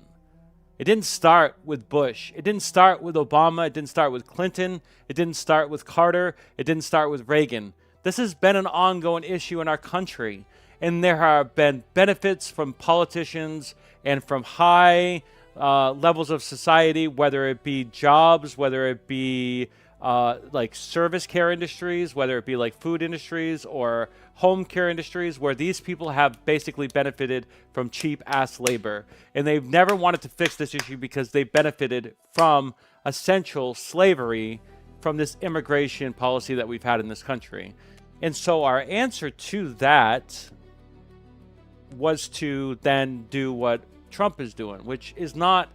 Speaker 1: It didn't start with Bush. It didn't start with Obama. It didn't start with Clinton. It didn't start with Carter. It didn't start with Reagan. This has been an ongoing issue in our country. And there have been benefits from politicians and from high levels of society, whether it be jobs, whether it be like service care industries, whether it be like food industries or home care industries, where these people have basically benefited from cheap ass labor. And they've never wanted to fix this issue because they benefited from essential slavery from this immigration policy that we've had in this country. And so our answer to that was to then do what Trump is doing, which is not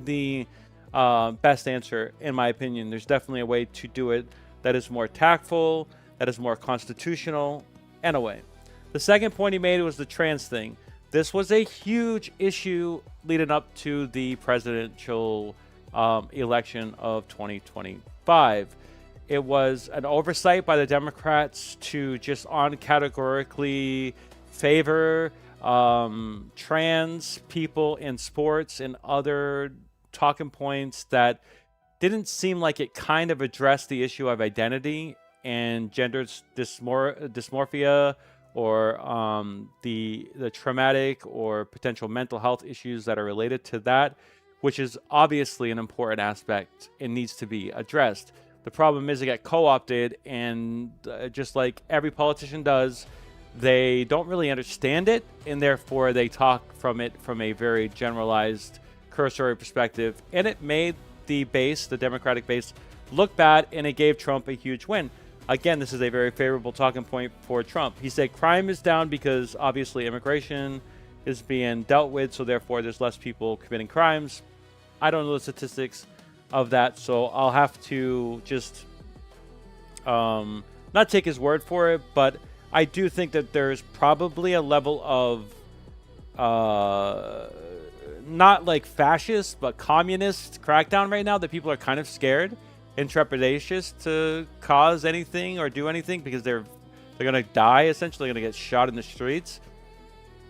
Speaker 1: the best answer, in my opinion. There's definitely a way to do it that is more tactful, that is more constitutional. Anyway, the second point he made was the trans thing. This was a huge issue leading up to the presidential election of 2025. It was an oversight by the Democrats to just categorically favor trans people in sports and other talking points that didn't seem like it kind of addressed the issue of identity and gender dysmorphia or the traumatic or potential mental health issues that are related to that, which is obviously an important aspect and needs to be addressed. The problem is it got co-opted, and just like every politician does, they don't really understand it, and therefore they talk from it from a very generalized, cursory perspective, and it made the Democratic base, look bad, and it gave Trump a huge win. Again, this is a very favorable talking point for Trump. He said crime is down because obviously immigration is being dealt with, so therefore there's less people committing crimes. I don't know the statistics of that, so I'll have to just not take his word for it, but I do think that there's probably a level of not like fascist, but communist crackdown right now that people are kind of scared and trepidatious to cause anything or do anything because they're going to die, essentially going to get shot in the streets.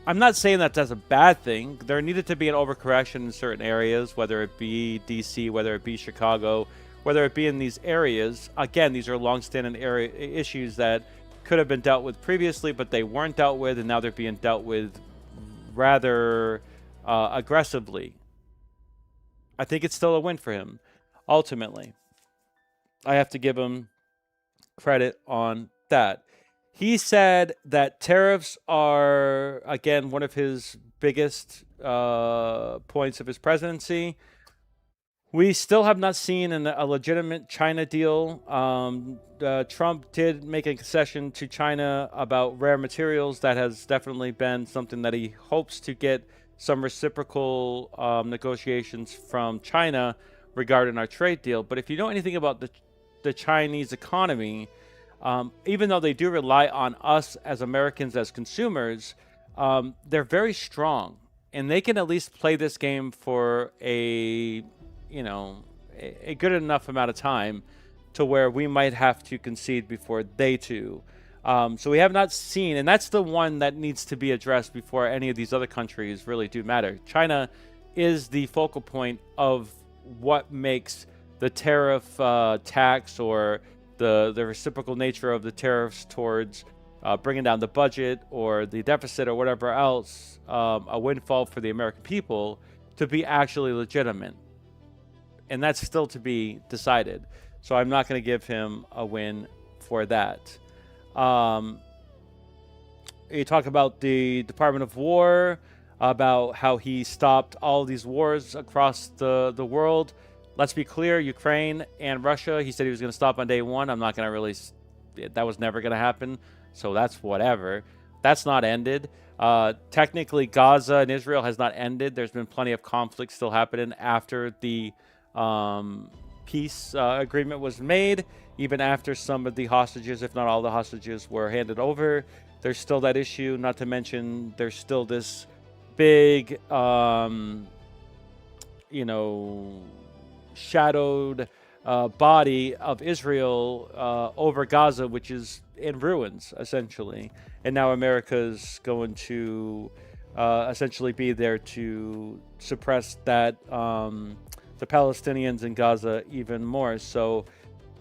Speaker 1: I'm not saying that that's a bad thing. There needed to be an overcorrection in certain areas, whether it be DC, whether it be Chicago, whether it be in these areas. Again, these are longstanding issues that could have been dealt with previously, but they weren't dealt with, and now they're being dealt with rather aggressively. I think it's still a win for him, ultimately. I have to give him credit on that. He said that tariffs are, again, one of his biggest points of his presidency. We still have not seen a legitimate China deal. Trump did make a concession to China about rare materials. That has definitely been something that he hopes to get some reciprocal negotiations from China regarding our trade deal. But if you know anything about the Chinese economy, even though they do rely on us as Americans, as consumers, they're very strong. And they can at least play this game for a good enough amount of time to where we might have to concede before they too. So we have not seen, and that's the one that needs to be addressed before any of these other countries really do matter. China is the focal point of what makes the tariff tax or the reciprocal nature of the tariffs towards bringing down the budget or the deficit or whatever else, a windfall for the American people to be actually legitimate. And that's still to be decided. So I'm not going to give him a win for that. You talk about the Department of War, about how he stopped all these wars across the world. Let's be clear, Ukraine and Russia, he said he was going to stop on day one. I'm not going to really, that was never going to happen. So that's whatever. That's not ended. Technically, Gaza and Israel has not ended. There's been plenty of conflict still happening after the peace agreement was made, even after some of the hostages, if not all the hostages, were handed over. There's still that issue, not to mention there's still this big, shadowed body of Israel over Gaza, which is in ruins, essentially. And now America's going to essentially be there to suppress that, the Palestinians in Gaza even more. So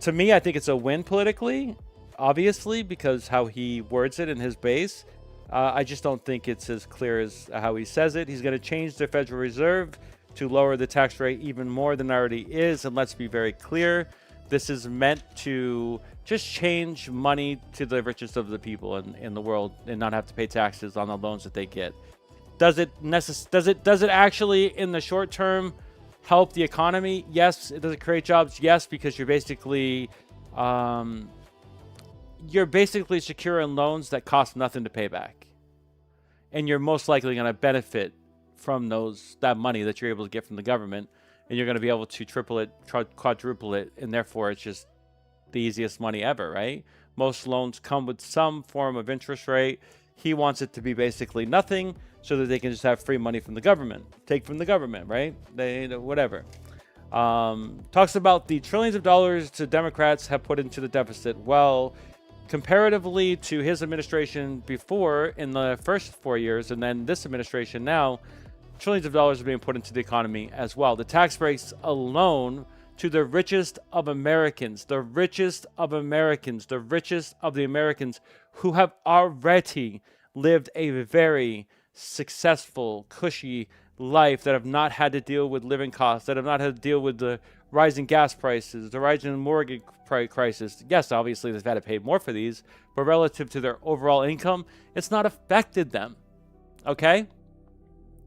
Speaker 1: to me, I think it's a win politically, obviously, because how he words it in his base. I just don't think it's as clear as how he says it. He's going to change the Federal Reserve to lower the tax rate even more than it already is. And let's be very clear, this is meant to just change money to the richest of the people in the world and not have to pay taxes on the loans that they get. Does it actually in the short term help the economy? Yes. Does it create jobs? Yes, because you're basically securing loans that cost nothing to pay back, and you're most likely going to benefit from that money that you're able to get from the government, and you're going to be able to triple it, quadruple it, and therefore it's just the easiest money ever, right? Most loans come with some form of interest rate. He wants it to be basically nothing so that they can just have free money from the government, take from the government, right? Whatever. Talks about the trillions of dollars the Democrats have put into the deficit. Well, comparatively to his administration before in the first 4 years, and then this administration now, trillions of dollars are being put into the economy as well. The tax breaks alone to the richest of Americans, the richest of Americans, the richest of the Americans who have already lived a very successful, cushy life, that have not had to deal with living costs, that have not had to deal with the rising gas prices, the rising mortgage crisis. Yes, obviously they've had to pay more for these, but relative to their overall income, it's not affected them. Okay?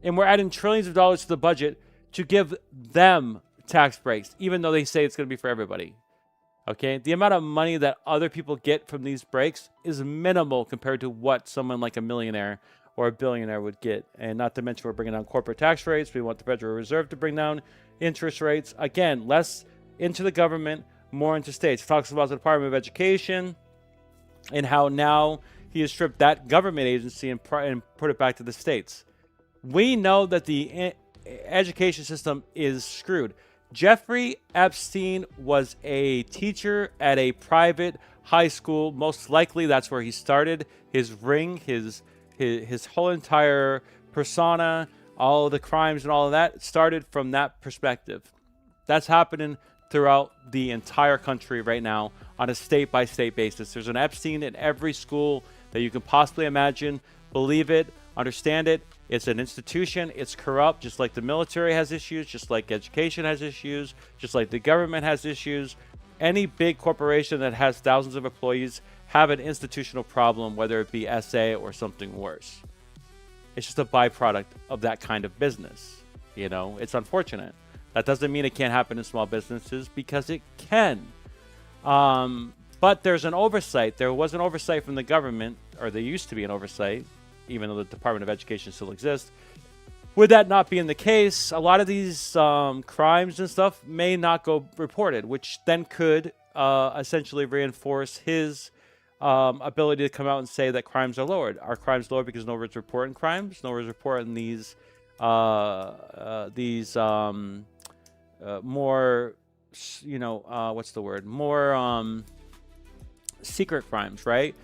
Speaker 1: And we're adding trillions of dollars to the budget to give them tax breaks, even though they say it's going to be for everybody. Okay? The amount of money that other people get from these breaks is minimal compared to what someone like a millionaire or a billionaire would get. And not to mention, we're bringing down corporate tax rates. We want the Federal Reserve to bring down interest rates. Again, less into the government, more into states. Talks about the Department of Education and how now he has stripped that government agency and put it back to the states. We know that the education system is screwed. Jeffrey Epstein was a teacher at a private high school. Most likely that's where he started his ring, his whole entire persona, all of the crimes and all of that started from that perspective. That's happening throughout the entire country right now on a state-by-state basis. There's an Epstein in every school that you can possibly imagine. Believe it, understand it. It's an institution. It's corrupt, just like the military has issues, just like education has issues, just like the government has issues. Any big corporation that has thousands of employees have an institutional problem, whether it be SA or something worse. It's just a byproduct of that kind of business. It's unfortunate. That doesn't mean it can't happen in small businesses, because it can. But there's an oversight. There was an oversight from the government, or there used to be an oversight, even though the Department of Education still exists. With that not being the case, a lot of these crimes and stuff may not go reported, which then could essentially reinforce his ability to come out and say that crimes are lowered. Are crimes lowered because no one's reporting crimes? No one's reporting these more, what's the word? More secret crimes, right?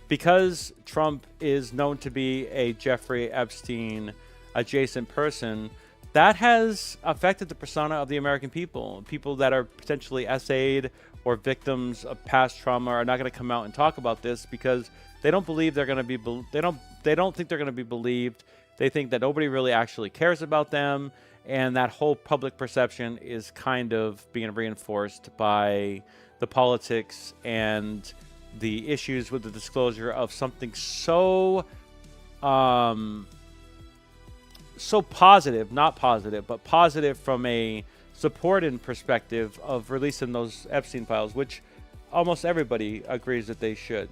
Speaker 1: Because Trump is known to be a Jeffrey Epstein adjacent person, that has affected the persona of the American people. People that are potentially essayed or victims of past trauma are not going to come out and talk about this because they don't believe they're going to be. They don't think they're going to be believed. They think that nobody really actually cares about them, and that whole public perception is kind of being reinforced by the politics and the issues with the disclosure of something so positive, not positive, but positive from a supported perspective of releasing those Epstein files, which almost everybody agrees that they should.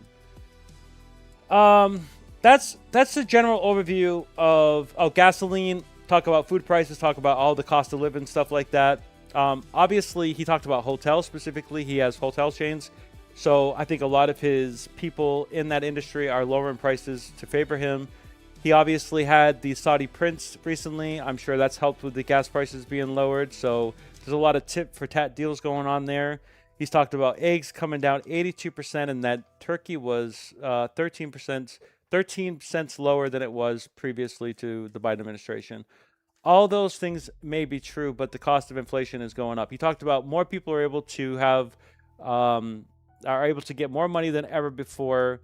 Speaker 1: That's the general overview of gasoline. Talk about food prices, talk about all the cost of living, stuff like that. Obviously, he talked about hotels specifically. He has hotel chains. So I think a lot of his people in that industry are lowering prices to favor him. He obviously had the Saudi prince recently. I'm sure that's helped with the gas prices being lowered. So there's a lot of tit for tat deals going on there. He's talked about eggs coming down 82%, and that turkey was 13 cents lower than it was previously to the Biden administration. All those things may be true, but the cost of inflation is going up. He talked about more people are able to have are able to get more money than ever before.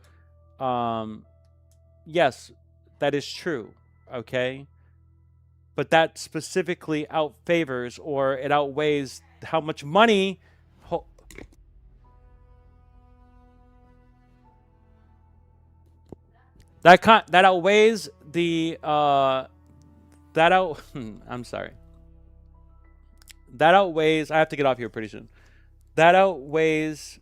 Speaker 1: Yes, that is true, okay? But that specifically outfavors, or it outweighs how much money that outweighs the I'm sorry. That outweighs, I have to get off here pretty soon. That outweighs,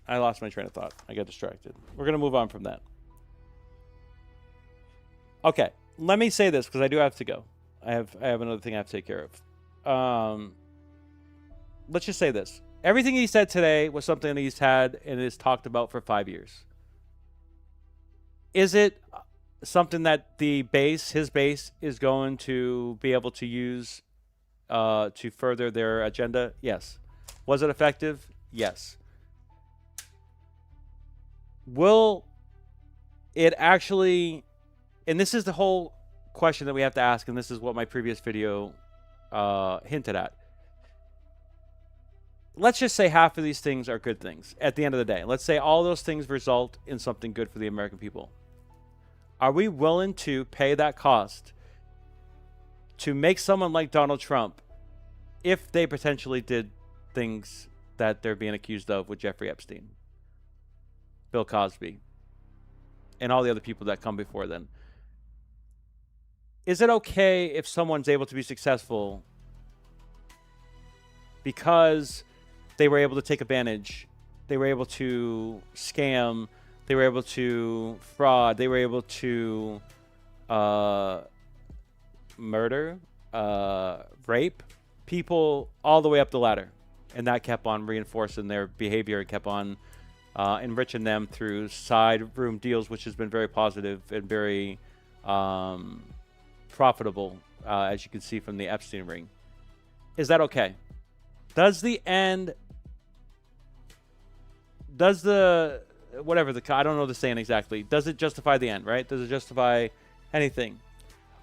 Speaker 1: I lost my train of thought. I got distracted. We're going to move on from that. Okay, let me say this because I do have to go. I have another thing I have to take care of. Let's just say this. Everything he said today was something that he's had and is talked about for 5 years. Is it something that his base is going to be able to use to further their agenda? Yes. Was it effective? Yes. Will it actually, and this is the whole question that we have to ask, and this is what my previous video hinted at. Let's just say half of these things are good things at the end of the day. Let's say all those things result in something good for the American people. Are we willing to pay that cost to make someone like Donald Trump, if they potentially did things that they're being accused of with Jeffrey Epstein, Bill Cosby, and all the other people that come before then? Is it okay if someone's able to be successful because they were able to take advantage, they were able to scam, they were able to fraud, they were able to murder, rape people all the way up the ladder? And that kept on reinforcing their behavior and kept on enriching them through side room deals, which has been very positive and very profitable, as you can see from the Epstein ring. Is that okay? Does the I don't know the saying exactly. Does it justify the end, right? Does it justify anything?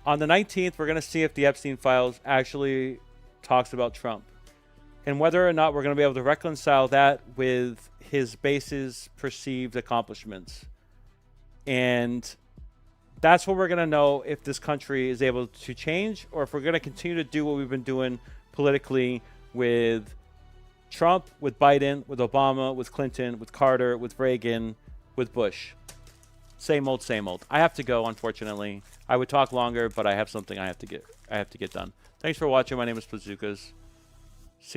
Speaker 1: On the 19th, we're going to see if the Epstein files actually talks about Trump, and whether or not we're going to be able to reconcile that with his base's perceived accomplishments. And that's what we're going to know if this country is able to change, or if we're going to continue to do what we've been doing politically with Trump, with Biden, with Obama, with Clinton, with Carter, with Reagan, with Bush. Same old, same old. I have to go, unfortunately. I would talk longer, but I have something I have to get done. Thanks for watching. My name is Bazookas.